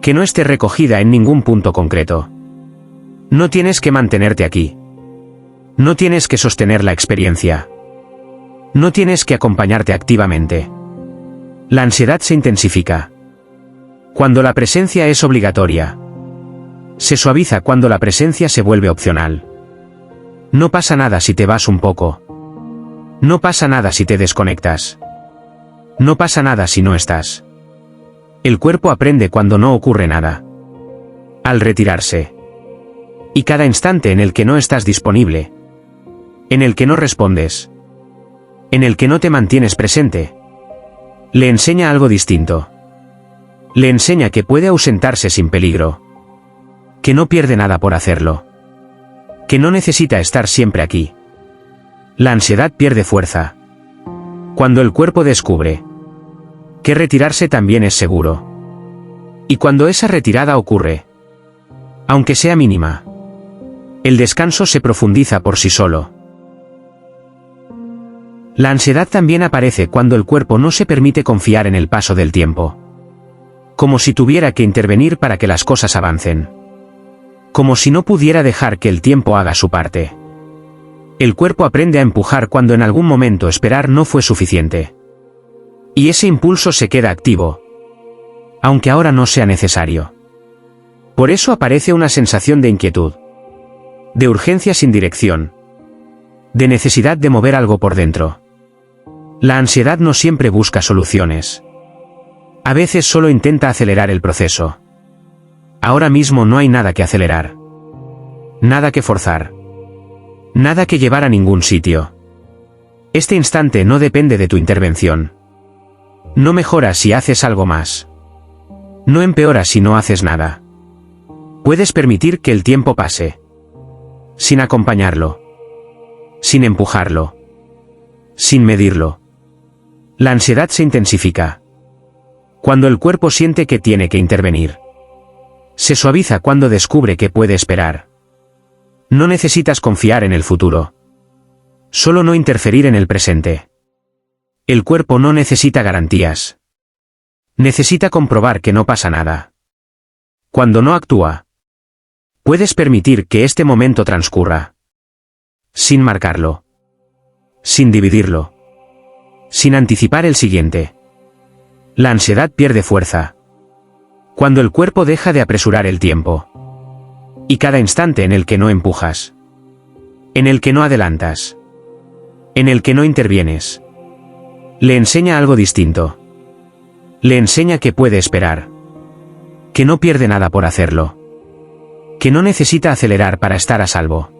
Que no esté recogida en ningún punto concreto. No tienes que mantenerte aquí. No tienes que sostener la experiencia. No tienes que acompañarte activamente. La ansiedad se intensifica cuando la presencia es obligatoria. Se suaviza cuando la presencia se vuelve opcional. No pasa nada si te vas un poco. No pasa nada si te desconectas. No pasa nada si no estás. El cuerpo aprende cuando no ocurre nada. Al retirarse. Y cada instante en el que no estás disponible. En el que no respondes. En el que no te mantienes presente. Le enseña algo distinto. Le enseña que puede ausentarse sin peligro. Que no pierde nada por hacerlo. Que no necesita estar siempre aquí. La ansiedad pierde fuerza cuando el cuerpo descubre que retirarse también es seguro. Y cuando esa retirada ocurre, aunque sea mínima, el descanso se profundiza por sí solo. La ansiedad también aparece cuando el cuerpo no se permite confiar en el paso del tiempo. Como si tuviera que intervenir para que las cosas avancen. Como si no pudiera dejar que el tiempo haga su parte. El cuerpo aprende a empujar cuando en algún momento esperar no fue suficiente. Y ese impulso se queda activo. Aunque ahora no sea necesario. Por eso aparece una sensación de inquietud. De urgencia sin dirección. De necesidad de mover algo por dentro. La ansiedad no siempre busca soluciones. A veces solo intenta acelerar el proceso. Ahora mismo no hay nada que acelerar. Nada que forzar. Nada que llevar a ningún sitio. Este instante no depende de tu intervención. No mejora si haces algo más. No empeora si no haces nada. Puedes permitir que el tiempo pase. Sin acompañarlo. Sin empujarlo. Sin medirlo. La ansiedad se intensifica cuando el cuerpo siente que tiene que intervenir. Se suaviza cuando descubre que puede esperar. No necesitas confiar en el futuro. Solo no interferir en el presente. El cuerpo no necesita garantías. Necesita comprobar que no pasa nada. Cuando no actúa, puedes permitir que este momento transcurra. Sin marcarlo. Sin dividirlo. Sin anticipar el siguiente. La ansiedad pierde fuerza cuando el cuerpo deja de apresurar el tiempo. Y cada instante en el que no empujas. En el que no adelantas. En el que no intervienes. Le enseña algo distinto. Le enseña que puede esperar. Que no pierde nada por hacerlo. Que no necesita acelerar para estar a salvo.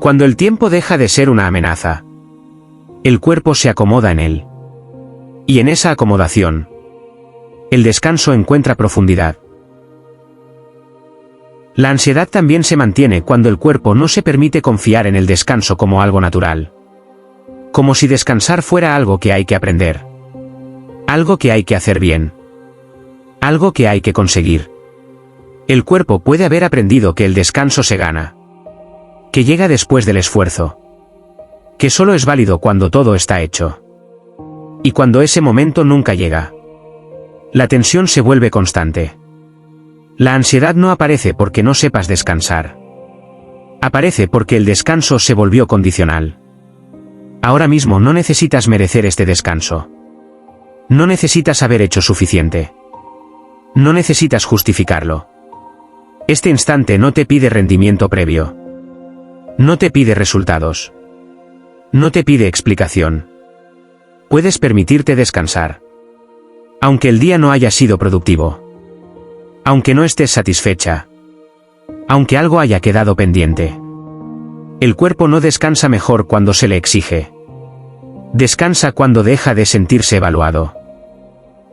Cuando el tiempo deja de ser una amenaza, el cuerpo se acomoda en él. Y en esa acomodación, el descanso encuentra profundidad. La ansiedad también se mantiene cuando el cuerpo no se permite confiar en el descanso como algo natural. Como si descansar fuera algo que hay que aprender. Algo que hay que hacer bien. Algo que hay que conseguir. El cuerpo puede haber aprendido que el descanso se gana, que llega después del esfuerzo, que solo es válido cuando todo está hecho. Y cuando ese momento nunca llega, la tensión se vuelve constante. La ansiedad no aparece porque no sepas descansar. Aparece porque el descanso se volvió condicional. Ahora mismo no necesitas merecer este descanso. No necesitas haber hecho suficiente. No necesitas justificarlo. Este instante no te pide rendimiento previo. No te pide resultados. No te pide explicación. Puedes permitirte descansar. Aunque el día no haya sido productivo. Aunque no estés satisfecha. Aunque algo haya quedado pendiente. El cuerpo no descansa mejor cuando se le exige. Descansa cuando deja de sentirse evaluado.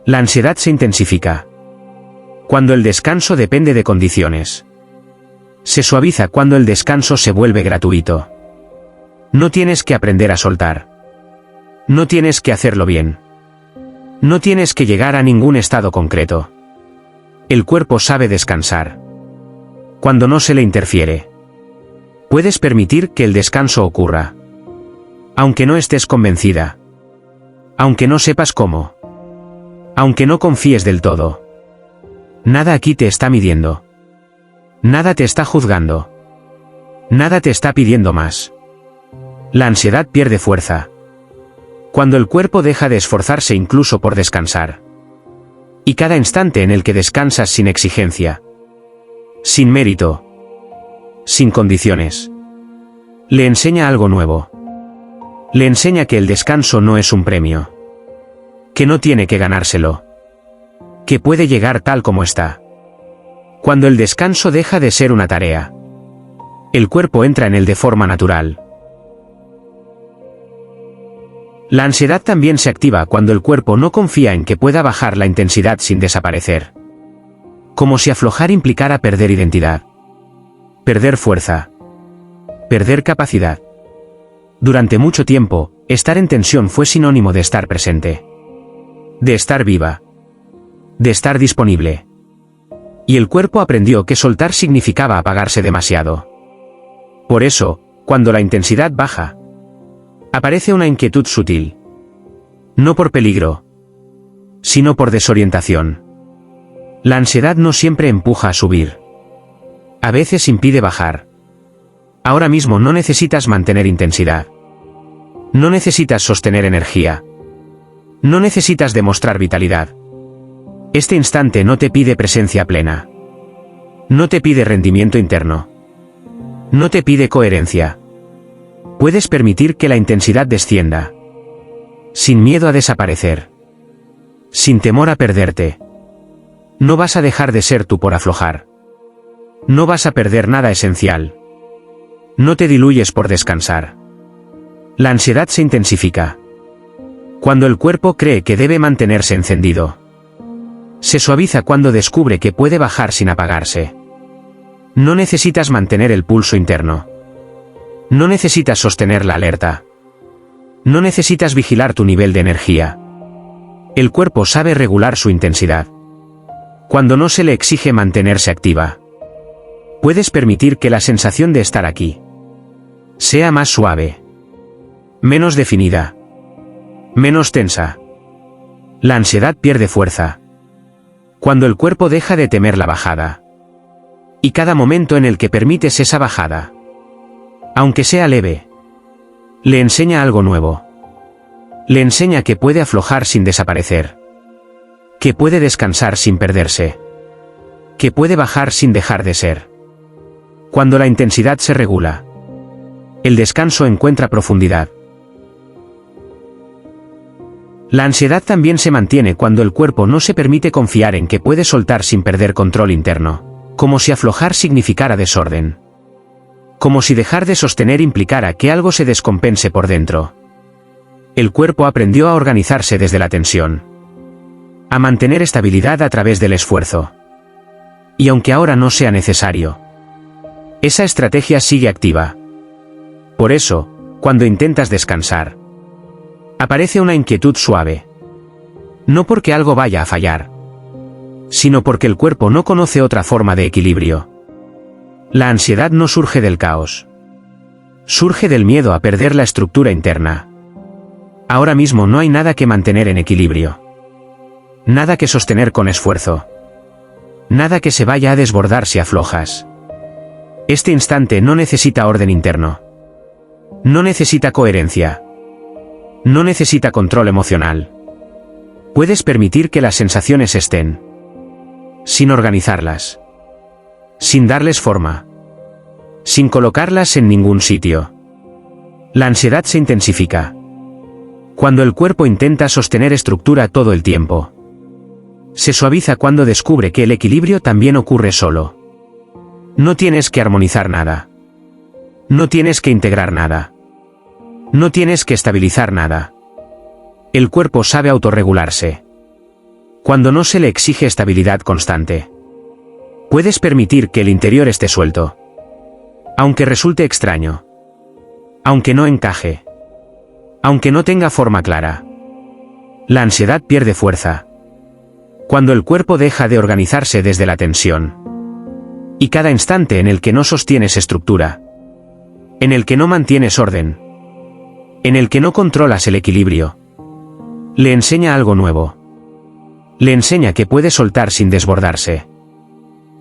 La ansiedad se intensifica cuando el descanso depende de condiciones. Se suaviza cuando el descanso se vuelve gratuito. No tienes que aprender a soltar. No tienes que hacerlo bien. No tienes que llegar a ningún estado concreto. El cuerpo sabe descansar cuando no se le interfiere. Puedes permitir que el descanso ocurra, aunque no estés convencida, aunque no sepas cómo, aunque no confíes del todo. Nada aquí te está midiendo. Nada te está juzgando. Nada te está pidiendo más. La ansiedad pierde fuerza cuando el cuerpo deja de esforzarse incluso por descansar. Y cada instante en el que descansas sin exigencia, sin mérito, sin condiciones, le enseña algo nuevo. Le enseña que el descanso no es un premio, que no tiene que ganárselo, que puede llegar tal como está. Cuando el descanso deja de ser una tarea, el cuerpo entra en él de forma natural. La ansiedad también se activa cuando el cuerpo no confía en que pueda bajar la intensidad sin desaparecer. Como si aflojar implicara perder identidad, perder fuerza, perder capacidad. Durante mucho tiempo, estar en tensión fue sinónimo de estar presente, de estar viva, de estar disponible. Y el cuerpo aprendió que soltar significaba apagarse demasiado. Por eso, cuando la intensidad baja, aparece una inquietud sutil. No por peligro, sino por desorientación. La ansiedad no siempre empuja a subir. A veces impide bajar. Ahora mismo no necesitas mantener intensidad. No necesitas sostener energía. No necesitas demostrar vitalidad. Este instante no te pide presencia plena. No te pide rendimiento interno. No te pide coherencia. Puedes permitir que la intensidad descienda, sin miedo a desaparecer, sin temor a perderte. No vas a dejar de ser tú por aflojar. No vas a perder nada esencial. No te diluyes por descansar. La ansiedad se intensifica cuando el cuerpo cree que debe mantenerse encendido. Se suaviza cuando descubre que puede bajar sin apagarse. No necesitas mantener el pulso interno. No necesitas sostener la alerta. No necesitas vigilar tu nivel de energía. El cuerpo sabe regular su intensidad cuando no se le exige mantenerse activa. Puedes permitir que la sensación de estar aquí sea más suave, menos definida, menos tensa. La ansiedad pierde fuerza cuando el cuerpo deja de temer la bajada. Y cada momento en el que permites esa bajada, aunque sea leve, le enseña algo nuevo. Le enseña que puede aflojar sin desaparecer, que puede descansar sin perderse, que puede bajar sin dejar de ser. Cuando la intensidad se regula, el descanso encuentra profundidad. La ansiedad también se mantiene cuando el cuerpo no se permite confiar en que puede soltar sin perder control interno, como si aflojar significara desorden. Como si dejar de sostener implicara que algo se descompense por dentro. El cuerpo aprendió a organizarse desde la tensión, a mantener estabilidad a través del esfuerzo. Y aunque ahora no sea necesario, esa estrategia sigue activa. Por eso, cuando intentas descansar, aparece una inquietud suave. No porque algo vaya a fallar, sino porque el cuerpo no conoce otra forma de equilibrio. La ansiedad no surge del caos. Surge del miedo a perder la estructura interna. Ahora mismo no hay nada que mantener en equilibrio. Nada que sostener con esfuerzo. Nada que se vaya a desbordar si aflojas. Este instante no necesita orden interno. No necesita coherencia. No necesita control emocional. Puedes permitir que las sensaciones estén, sin organizarlas, sin darles forma, sin colocarlas en ningún sitio. La ansiedad se intensifica cuando el cuerpo intenta sostener estructura todo el tiempo. Se suaviza cuando descubre que el equilibrio también ocurre solo. No tienes que armonizar nada. No tienes que integrar nada. No tienes que estabilizar nada. El cuerpo sabe autorregularse cuando no se le exige estabilidad constante. Puedes permitir que el interior esté suelto, aunque resulte extraño, aunque no encaje, aunque no tenga forma clara. La ansiedad pierde fuerza cuando el cuerpo deja de organizarse desde la tensión. Y cada instante en el que no sostienes estructura, en el que no mantienes orden, en el que no controlas el equilibrio, le enseña algo nuevo. Le enseña que puede soltar sin desbordarse,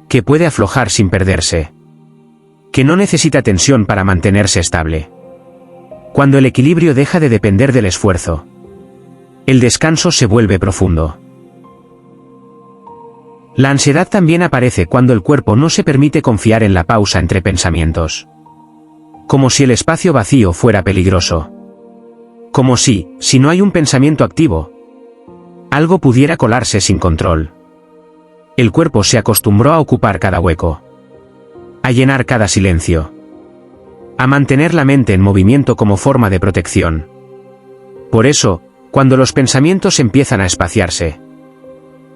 que puede aflojar sin perderse, que no necesita tensión para mantenerse estable. Cuando el equilibrio deja de depender del esfuerzo, el descanso se vuelve profundo. La ansiedad también aparece cuando el cuerpo no se permite confiar en la pausa entre pensamientos. Como si el espacio vacío fuera peligroso. Como si no hay un pensamiento activo, algo pudiera colarse sin control. El cuerpo se acostumbró a ocupar cada hueco, a llenar cada silencio, a mantener la mente en movimiento como forma de protección. Por eso, cuando los pensamientos empiezan a espaciarse,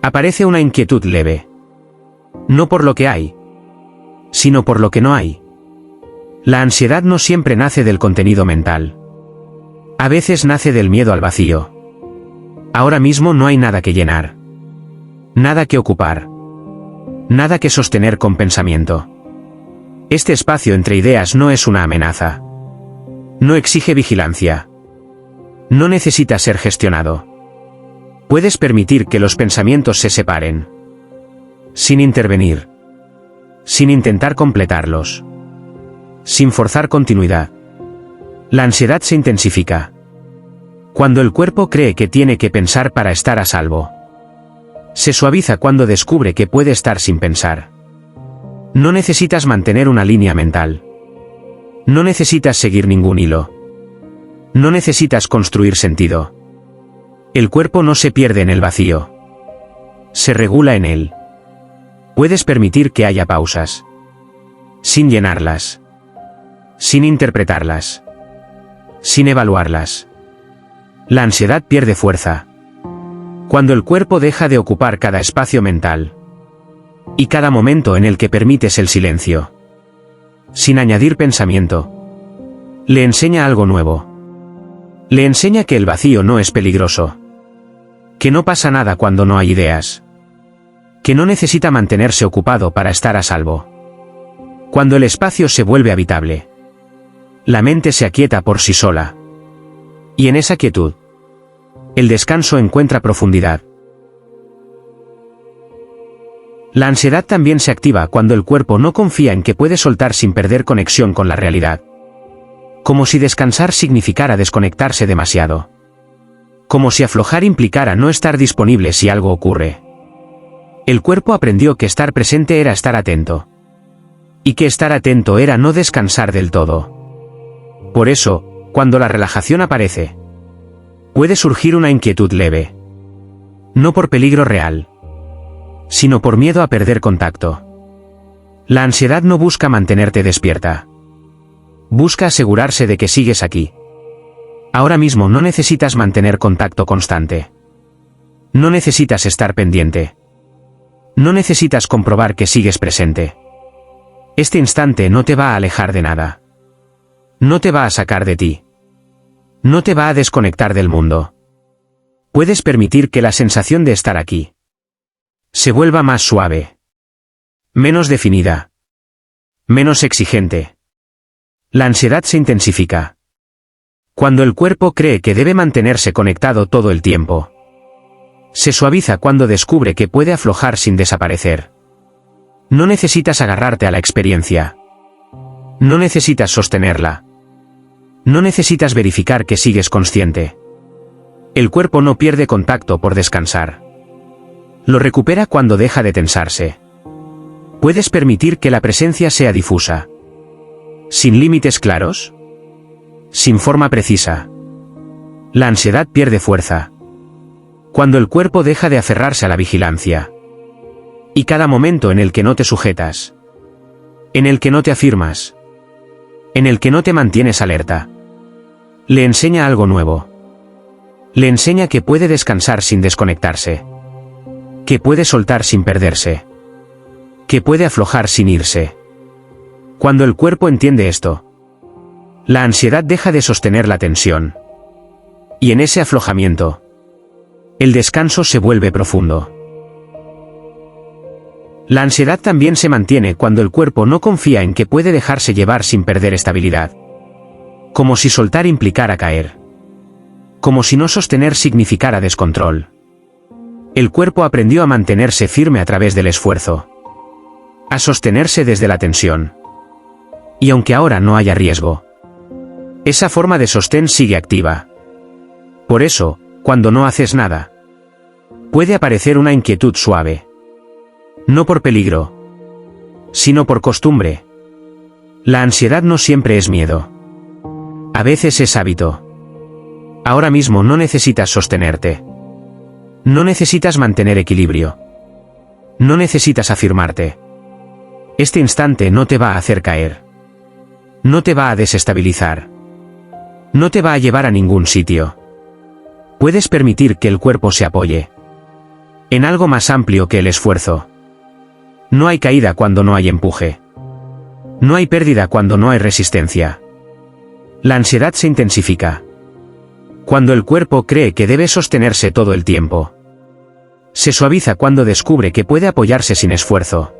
aparece una inquietud leve. No por lo que hay, sino por lo que no hay. La ansiedad no siempre nace del contenido mental. A veces nace del miedo al vacío. Ahora mismo no hay nada que llenar. Nada que ocupar. Nada que sostener con pensamiento. Este espacio entre ideas no es una amenaza. No exige vigilancia. No necesita ser gestionado. Puedes permitir que los pensamientos se separen. Sin intervenir. Sin intentar completarlos. Sin forzar continuidad. La ansiedad se intensifica cuando el cuerpo cree que tiene que pensar para estar a salvo. Se suaviza cuando descubre que puede estar sin pensar. No necesitas mantener una línea mental. No necesitas seguir ningún hilo. No necesitas construir sentido. El cuerpo no se pierde en el vacío. Se regula en él. Puedes permitir que haya pausas. Sin llenarlas. Sin interpretarlas. Sin evaluarlas. La ansiedad pierde fuerza cuando el cuerpo deja de ocupar cada espacio mental y cada momento en el que permites el silencio. Sin añadir pensamiento. Le enseña algo nuevo. Le enseña que el vacío no es peligroso. Que no pasa nada cuando no hay ideas. Que no necesita mantenerse ocupado para estar a salvo. Cuando el espacio se vuelve habitable, la mente se aquieta por sí sola. Y en esa quietud, el descanso encuentra profundidad. La ansiedad también se activa cuando el cuerpo no confía en que puede soltar sin perder conexión con la realidad. Como si descansar significara desconectarse demasiado. Como si aflojar implicara no estar disponible si algo ocurre. El cuerpo aprendió que estar presente era estar atento. Y que estar atento era no descansar del todo. Por eso, cuando la relajación aparece, puede surgir una inquietud leve. No por peligro real, sino por miedo a perder contacto. La ansiedad no busca mantenerte despierta. Busca asegurarse de que sigues aquí. Ahora mismo no necesitas mantener contacto constante. No necesitas estar pendiente. No necesitas comprobar que sigues presente. Este instante no te va a alejar de nada. No te va a sacar de ti. No te va a desconectar del mundo. Puedes permitir que la sensación de estar aquí, se vuelva más suave, menos definida, menos exigente. La ansiedad se intensifica cuando el cuerpo cree que debe mantenerse conectado todo el tiempo. Se suaviza cuando descubre que puede aflojar sin desaparecer. No necesitas agarrarte a la experiencia. No necesitas sostenerla. No necesitas verificar que sigues consciente. El cuerpo no pierde contacto por descansar. Lo recupera cuando deja de tensarse. Puedes permitir que la presencia sea difusa. Sin límites claros. Sin forma precisa. La ansiedad pierde fuerza cuando el cuerpo deja de aferrarse a la vigilancia. Y cada momento en el que no te sujetas, en el que no te afirmas, en el que no te mantienes alerta, le enseña algo nuevo. Le enseña que puede descansar sin desconectarse, que puede soltar sin perderse, que puede aflojar sin irse. Cuando el cuerpo entiende esto, la ansiedad deja de sostener la tensión. Y en ese aflojamiento, el descanso se vuelve profundo. La ansiedad también se mantiene cuando el cuerpo no confía en que puede dejarse llevar sin perder estabilidad. Como si soltar implicara caer. Como si no sostener significara descontrol. El cuerpo aprendió a mantenerse firme a través del esfuerzo. A sostenerse desde la tensión. Y aunque ahora no haya riesgo, esa forma de sostén sigue activa. Por eso, cuando no haces nada, puede aparecer una inquietud suave. No por peligro, sino por costumbre. La ansiedad no siempre es miedo. A veces es hábito. Ahora mismo no necesitas sostenerte. No necesitas mantener equilibrio. No necesitas afirmarte. Este instante no te va a hacer caer. No te va a desestabilizar. No te va a llevar a ningún sitio. Puedes permitir que el cuerpo se apoye en algo más amplio que el esfuerzo. No hay caída cuando no hay empuje. No hay pérdida cuando no hay resistencia. La ansiedad se intensifica cuando el cuerpo cree que debe sostenerse todo el tiempo. Se suaviza cuando descubre que puede apoyarse sin esfuerzo.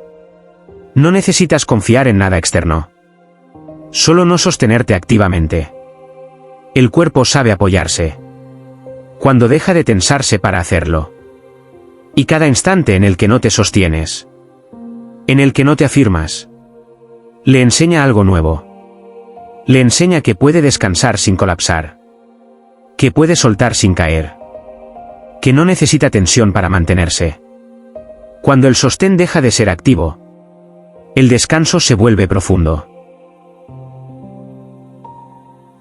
No necesitas confiar en nada externo. Solo no sostenerte activamente. El cuerpo sabe apoyarse cuando deja de tensarse para hacerlo. Y cada instante en el que no te sostienes, en el que no te afirmas, le enseña algo nuevo. Le enseña que puede descansar sin colapsar, que puede soltar sin caer, que no necesita tensión para mantenerse. Cuando el sostén deja de ser activo, el descanso se vuelve profundo.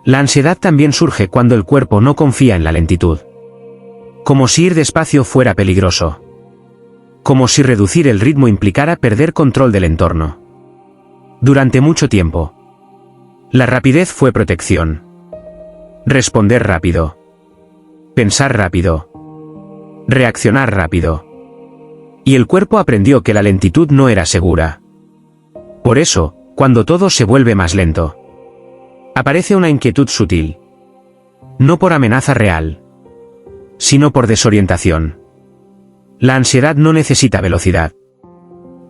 La ansiedad también surge cuando el cuerpo no confía en la lentitud. Como si ir despacio fuera peligroso. Como si reducir el ritmo implicara perder control del entorno. Durante mucho tiempo, la rapidez fue protección. Responder rápido. Pensar rápido. Reaccionar rápido. Y el cuerpo aprendió que la lentitud no era segura. Por eso, cuando todo se vuelve más lento, aparece una inquietud sutil. No por amenaza real, sino por desorientación. La ansiedad no necesita velocidad.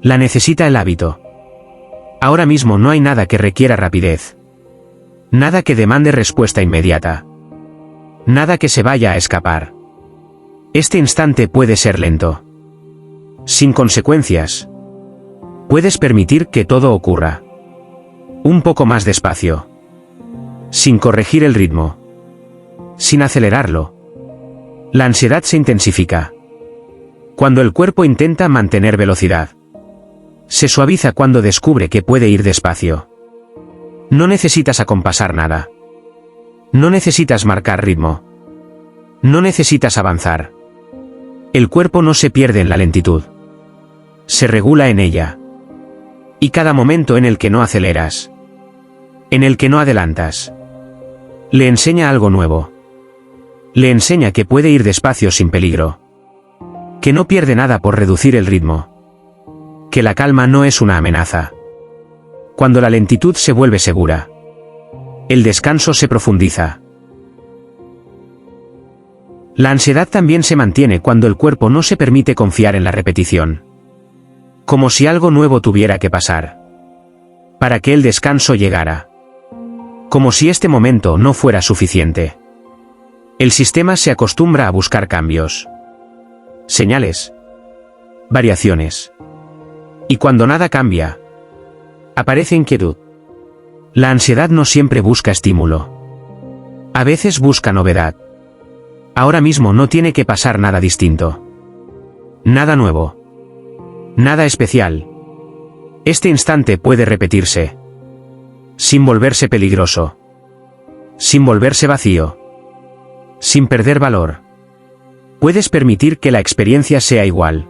La necesita el hábito. Ahora mismo no hay nada que requiera rapidez. Nada que demande respuesta inmediata. Nada que se vaya a escapar. Este instante puede ser lento. Sin consecuencias. Puedes permitir que todo ocurra. Un poco más despacio. Sin corregir el ritmo. Sin acelerarlo. La ansiedad se intensifica cuando el cuerpo intenta mantener velocidad. Se suaviza cuando descubre que puede ir despacio. No necesitas acompasar nada. No necesitas marcar ritmo. No necesitas avanzar. El cuerpo no se pierde en la lentitud. Se regula en ella. Y cada momento en el que no aceleras, en el que no adelantas, le enseña algo nuevo. Le enseña que puede ir despacio sin peligro. Que no pierde nada por reducir el ritmo. Que la calma no es una amenaza. Cuando la lentitud se vuelve segura, el descanso se profundiza. La ansiedad también se mantiene cuando el cuerpo no se permite confiar en la repetición. Como si algo nuevo tuviera que pasar para que el descanso llegara. Como si este momento no fuera suficiente. El sistema se acostumbra a buscar cambios, señales, variaciones. Y cuando nada cambia, aparece inquietud. La ansiedad no siempre busca estímulo. A veces busca novedad. Ahora mismo no tiene que pasar nada distinto. Nada nuevo. Nada especial. Este instante puede repetirse. Sin volverse peligroso. Sin volverse vacío. Sin perder valor. Puedes permitir que la experiencia sea igual.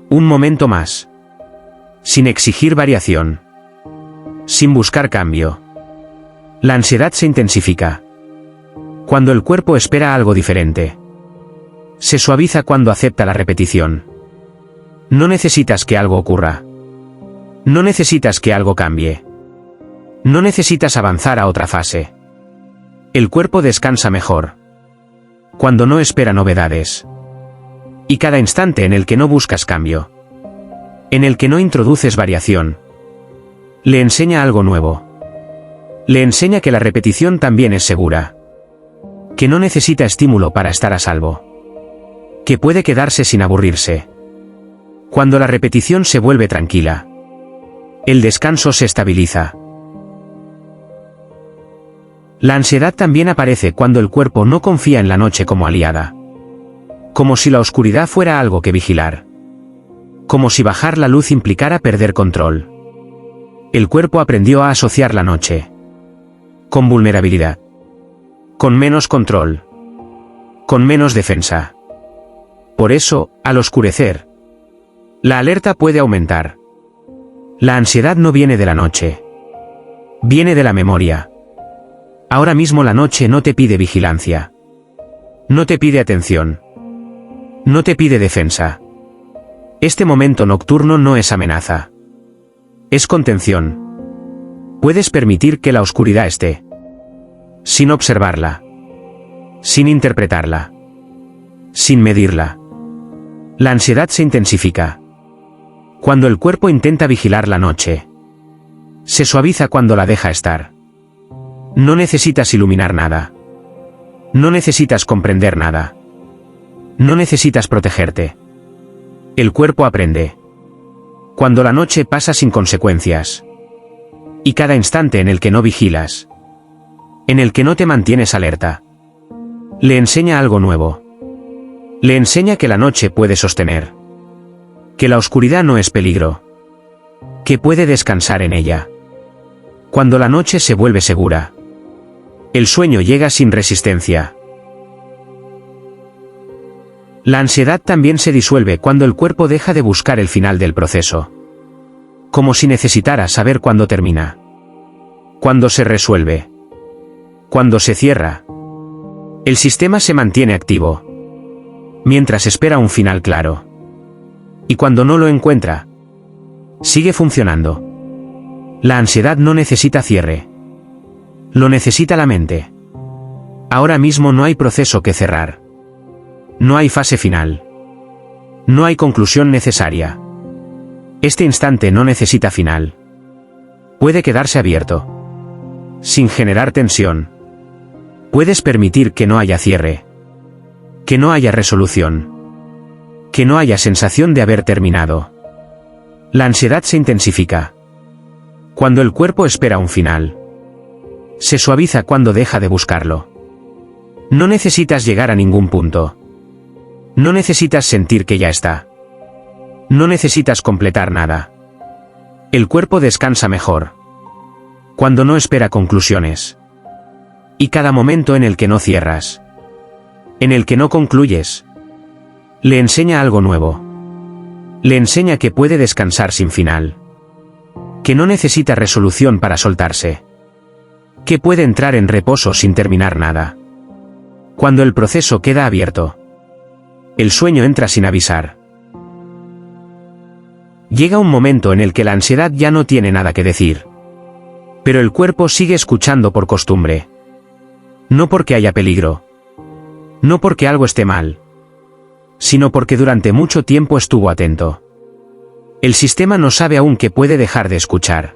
Un momento más. Sin exigir variación. Sin buscar cambio. La ansiedad se intensifica cuando el cuerpo espera algo diferente. Se suaviza cuando acepta la repetición. No necesitas que algo ocurra. No necesitas que algo cambie. No necesitas avanzar a otra fase. El cuerpo descansa mejor cuando no espera novedades. Y cada instante en el que no buscas cambio, en el que no introduces variación, le enseña algo nuevo. Le enseña que la repetición también es segura. Que no necesita estímulo para estar a salvo. Que puede quedarse sin aburrirse. Cuando la repetición se vuelve tranquila, el descanso se estabiliza. La ansiedad también aparece cuando el cuerpo no confía en la noche como aliada. Como si la oscuridad fuera algo que vigilar. Como si bajar la luz implicara perder control. El cuerpo aprendió a asociar la noche con vulnerabilidad. Con menos control. Con menos defensa. Por eso, al oscurecer, la alerta puede aumentar. La ansiedad no viene de la noche. Viene de la memoria. Ahora mismo la noche no te pide vigilancia. No te pide atención. No te pide defensa. Este momento nocturno no es amenaza. Es contención. Puedes permitir que la oscuridad esté. Sin observarla. Sin interpretarla. Sin medirla. La ansiedad se intensifica cuando el cuerpo intenta vigilar la noche. Se suaviza cuando la deja estar. No necesitas iluminar nada. No necesitas comprender nada. No necesitas protegerte. El cuerpo aprende cuando la noche pasa sin consecuencias. Y cada instante en el que no vigilas, en el que no te mantienes alerta, le enseña algo nuevo. Le enseña que la noche puede sostener. Que la oscuridad no es peligro. Que puede descansar en ella. Cuando la noche se vuelve segura, el sueño llega sin resistencia. La ansiedad también se disuelve cuando el cuerpo deja de buscar el final del proceso. Como si necesitara saber cuándo termina. Cuándo se resuelve. Cuándo se cierra. El sistema se mantiene activo mientras espera un final claro. Y cuando no lo encuentra, sigue funcionando. La ansiedad no necesita cierre. Lo necesita la mente. Ahora mismo no hay proceso que cerrar. No hay fase final. No hay conclusión necesaria. Este instante no necesita final. Puede quedarse abierto. Sin generar tensión. Puedes permitir que no haya cierre. Que no haya resolución. Que no haya sensación de haber terminado. La ansiedad se intensifica cuando el cuerpo espera un final. Se suaviza cuando deja de buscarlo. No necesitas llegar a ningún punto. No necesitas sentir que ya está. No necesitas completar nada. El cuerpo descansa mejor cuando no espera conclusiones. Y cada momento en el que no cierras, en el que no concluyes, le enseña algo nuevo. Le enseña que puede descansar sin final. Que no necesita resolución para soltarse. Que puede entrar en reposo sin terminar nada. Cuando el proceso queda abierto, el sueño entra sin avisar. Llega un momento en el que la ansiedad ya no tiene nada que decir. Pero el cuerpo sigue escuchando por costumbre. No porque haya peligro, No porque algo esté mal, sino porque durante mucho tiempo estuvo atento. El sistema no sabe aún que puede dejar de escuchar.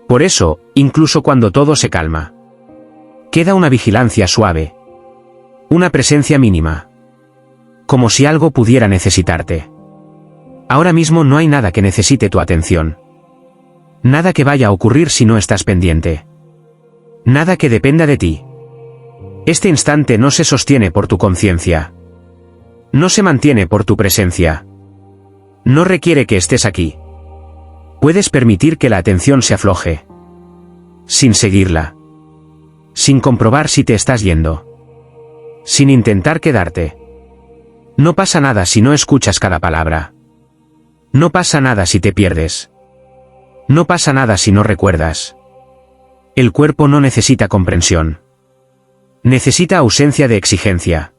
Por eso, incluso cuando todo se calma, queda una vigilancia suave. Una presencia mínima. Como si algo pudiera necesitarte. Ahora mismo no hay nada que necesite tu atención. Nada que vaya a ocurrir si no estás pendiente. Nada que dependa de ti. Este instante no se sostiene por tu conciencia. No se mantiene por tu presencia. No requiere que estés aquí. Puedes permitir que la atención se afloje. Sin seguirla. Sin comprobar si te estás yendo. Sin intentar quedarte. No pasa nada si no escuchas cada palabra. No pasa nada si te pierdes. No pasa nada si no recuerdas. El cuerpo no necesita comprensión. Necesita ausencia de exigencia.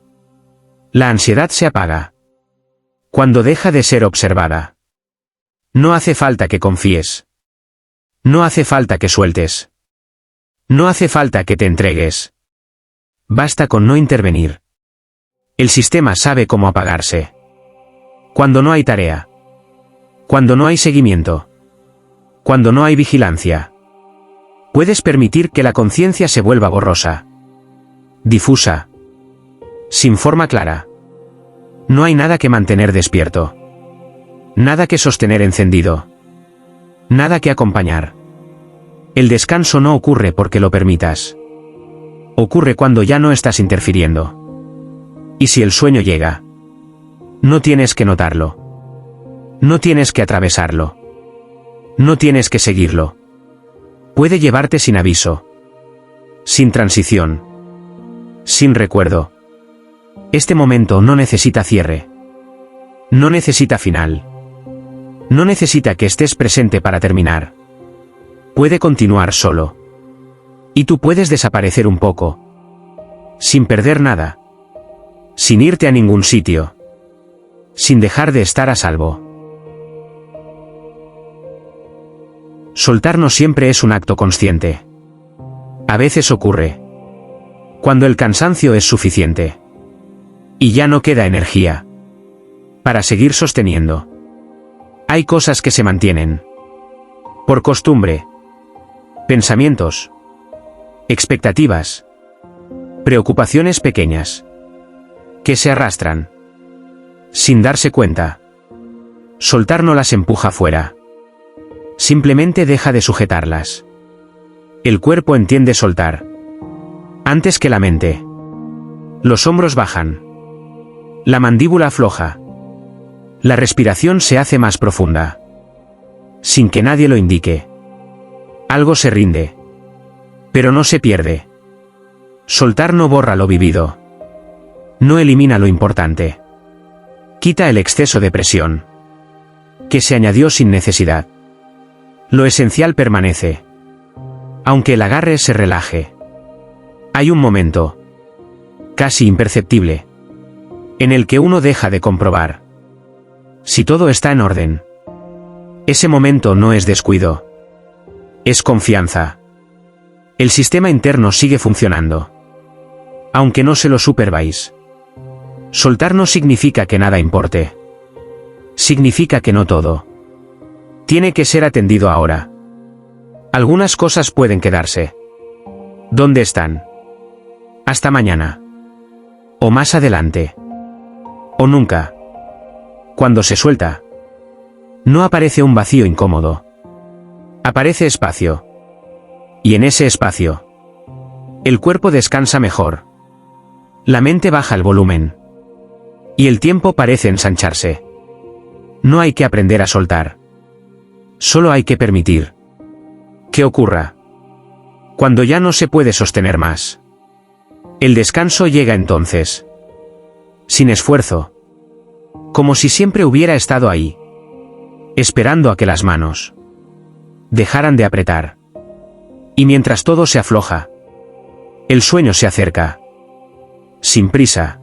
La ansiedad se apaga cuando deja de ser observada. No hace falta que confíes. No hace falta que sueltes. No hace falta que te entregues. Basta con no intervenir. El sistema sabe cómo apagarse. Cuando no hay tarea. Cuando no hay seguimiento. Cuando no hay vigilancia. Puedes permitir que la conciencia se vuelva borrosa. Difusa. Sin forma clara. No hay nada que mantener despierto. Nada que sostener encendido. Nada que acompañar. El descanso no ocurre porque lo permitas. Ocurre cuando ya no estás interfiriendo. Y si el sueño llega, no tienes que notarlo. No tienes que atravesarlo. No tienes que seguirlo. Puede llevarte sin aviso. Sin transición. Sin recuerdo. Este momento no necesita cierre. No necesita final. No necesita que estés presente para terminar. Puede continuar solo. Y tú puedes desaparecer un poco. Sin perder nada. Sin irte a ningún sitio. Sin dejar de estar a salvo. Soltar no siempre es un acto consciente. A veces ocurre cuando el cansancio es suficiente. Y ya no queda energía para seguir sosteniendo. Hay cosas que se mantienen por costumbre. Pensamientos. Expectativas. Preocupaciones pequeñas. Que se arrastran. Sin darse cuenta. Soltar no las empuja fuera. Simplemente deja de sujetarlas. El cuerpo entiende soltar. Antes que la mente. Los hombros bajan. La mandíbula afloja. La respiración se hace más profunda. Sin que nadie lo indique. Algo se rinde. Pero no se pierde. Soltar no borra lo vivido. No elimina lo importante. Quita el exceso de presión que se añadió sin necesidad. Lo esencial permanece. Aunque el agarre se relaje. Hay un momento, casi imperceptible, en el que uno deja de comprobar si todo está en orden. Ese momento no es descuido. Es confianza. El sistema interno sigue funcionando. Aunque no se lo superváis. Soltar no significa que nada importe. Significa que no todo tiene que ser atendido ahora. Algunas cosas pueden quedarse donde están. Hasta mañana. O más adelante. O nunca. Cuando se suelta, no aparece un vacío incómodo. Aparece espacio. Y en ese espacio, el cuerpo descansa mejor. La mente baja el volumen. Y el tiempo parece ensancharse. No hay que aprender a soltar. Solo hay que permitir que ocurra. Cuando ya no se puede sostener más. El descanso llega entonces. Sin esfuerzo. Como si siempre hubiera estado ahí. Esperando a que las manos dejaran de apretar. Y mientras todo se afloja, el sueño se acerca. Sin prisa.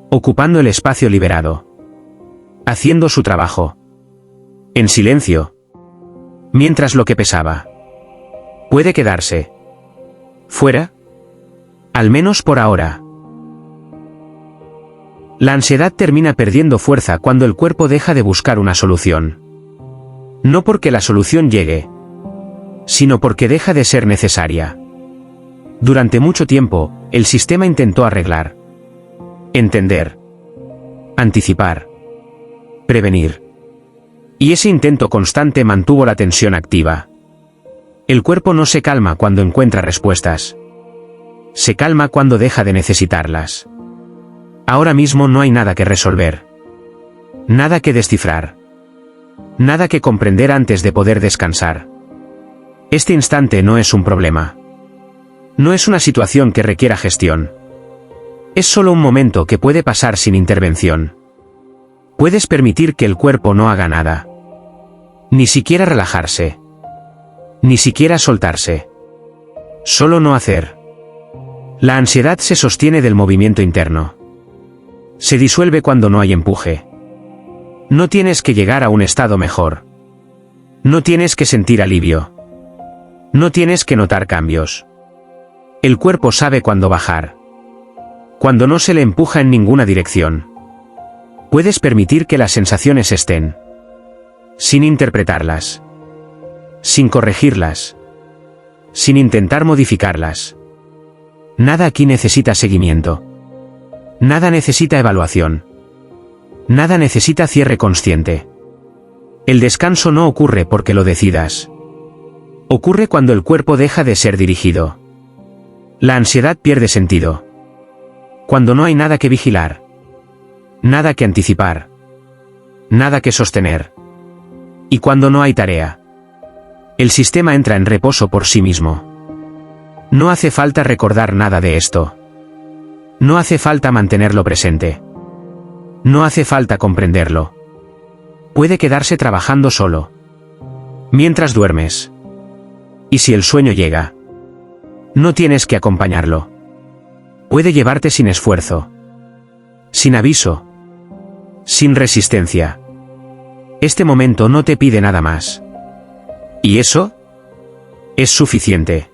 Ocupando el espacio liberado. Haciendo su trabajo. En silencio. Mientras lo que pesaba puede quedarse fuera. Al menos por ahora. La ansiedad termina perdiendo fuerza cuando el cuerpo deja de buscar una solución. No porque la solución llegue, sino porque deja de ser necesaria. Durante mucho tiempo, el sistema intentó arreglar, entender, anticipar, prevenir. Y ese intento constante mantuvo la tensión activa. El cuerpo no se calma cuando encuentra respuestas. Se calma cuando deja de necesitarlas. Ahora mismo no hay nada que resolver. Nada que descifrar. Nada que comprender antes de poder descansar. Este instante no es un problema. No es una situación que requiera gestión. Es solo un momento que puede pasar sin intervención. Puedes permitir que el cuerpo no haga nada. Ni siquiera relajarse. Ni siquiera soltarse. Solo no hacer. La ansiedad se sostiene del movimiento interno. Se disuelve cuando no hay empuje. No tienes que llegar a un estado mejor. No tienes que sentir alivio. No tienes que notar cambios. El cuerpo sabe cuándo bajar. Cuando no se le empuja en ninguna dirección. Puedes permitir que las sensaciones estén. Sin interpretarlas. Sin corregirlas. Sin intentar modificarlas. Nada aquí necesita seguimiento. Nada necesita evaluación. Nada necesita cierre consciente. El descanso no ocurre porque lo decidas. Ocurre cuando el cuerpo deja de ser dirigido. La ansiedad pierde sentido. Cuando no hay nada que vigilar. Nada que anticipar. Nada que sostener. Y cuando no hay tarea. El sistema entra en reposo por sí mismo. No hace falta recordar nada de esto. No hace falta mantenerlo presente. No hace falta comprenderlo. Puede quedarse trabajando solo. Mientras duermes. Y si el sueño llega, no tienes que acompañarlo. Puede llevarte sin esfuerzo. Sin aviso. Sin resistencia. Este momento no te pide nada más. Y eso es suficiente.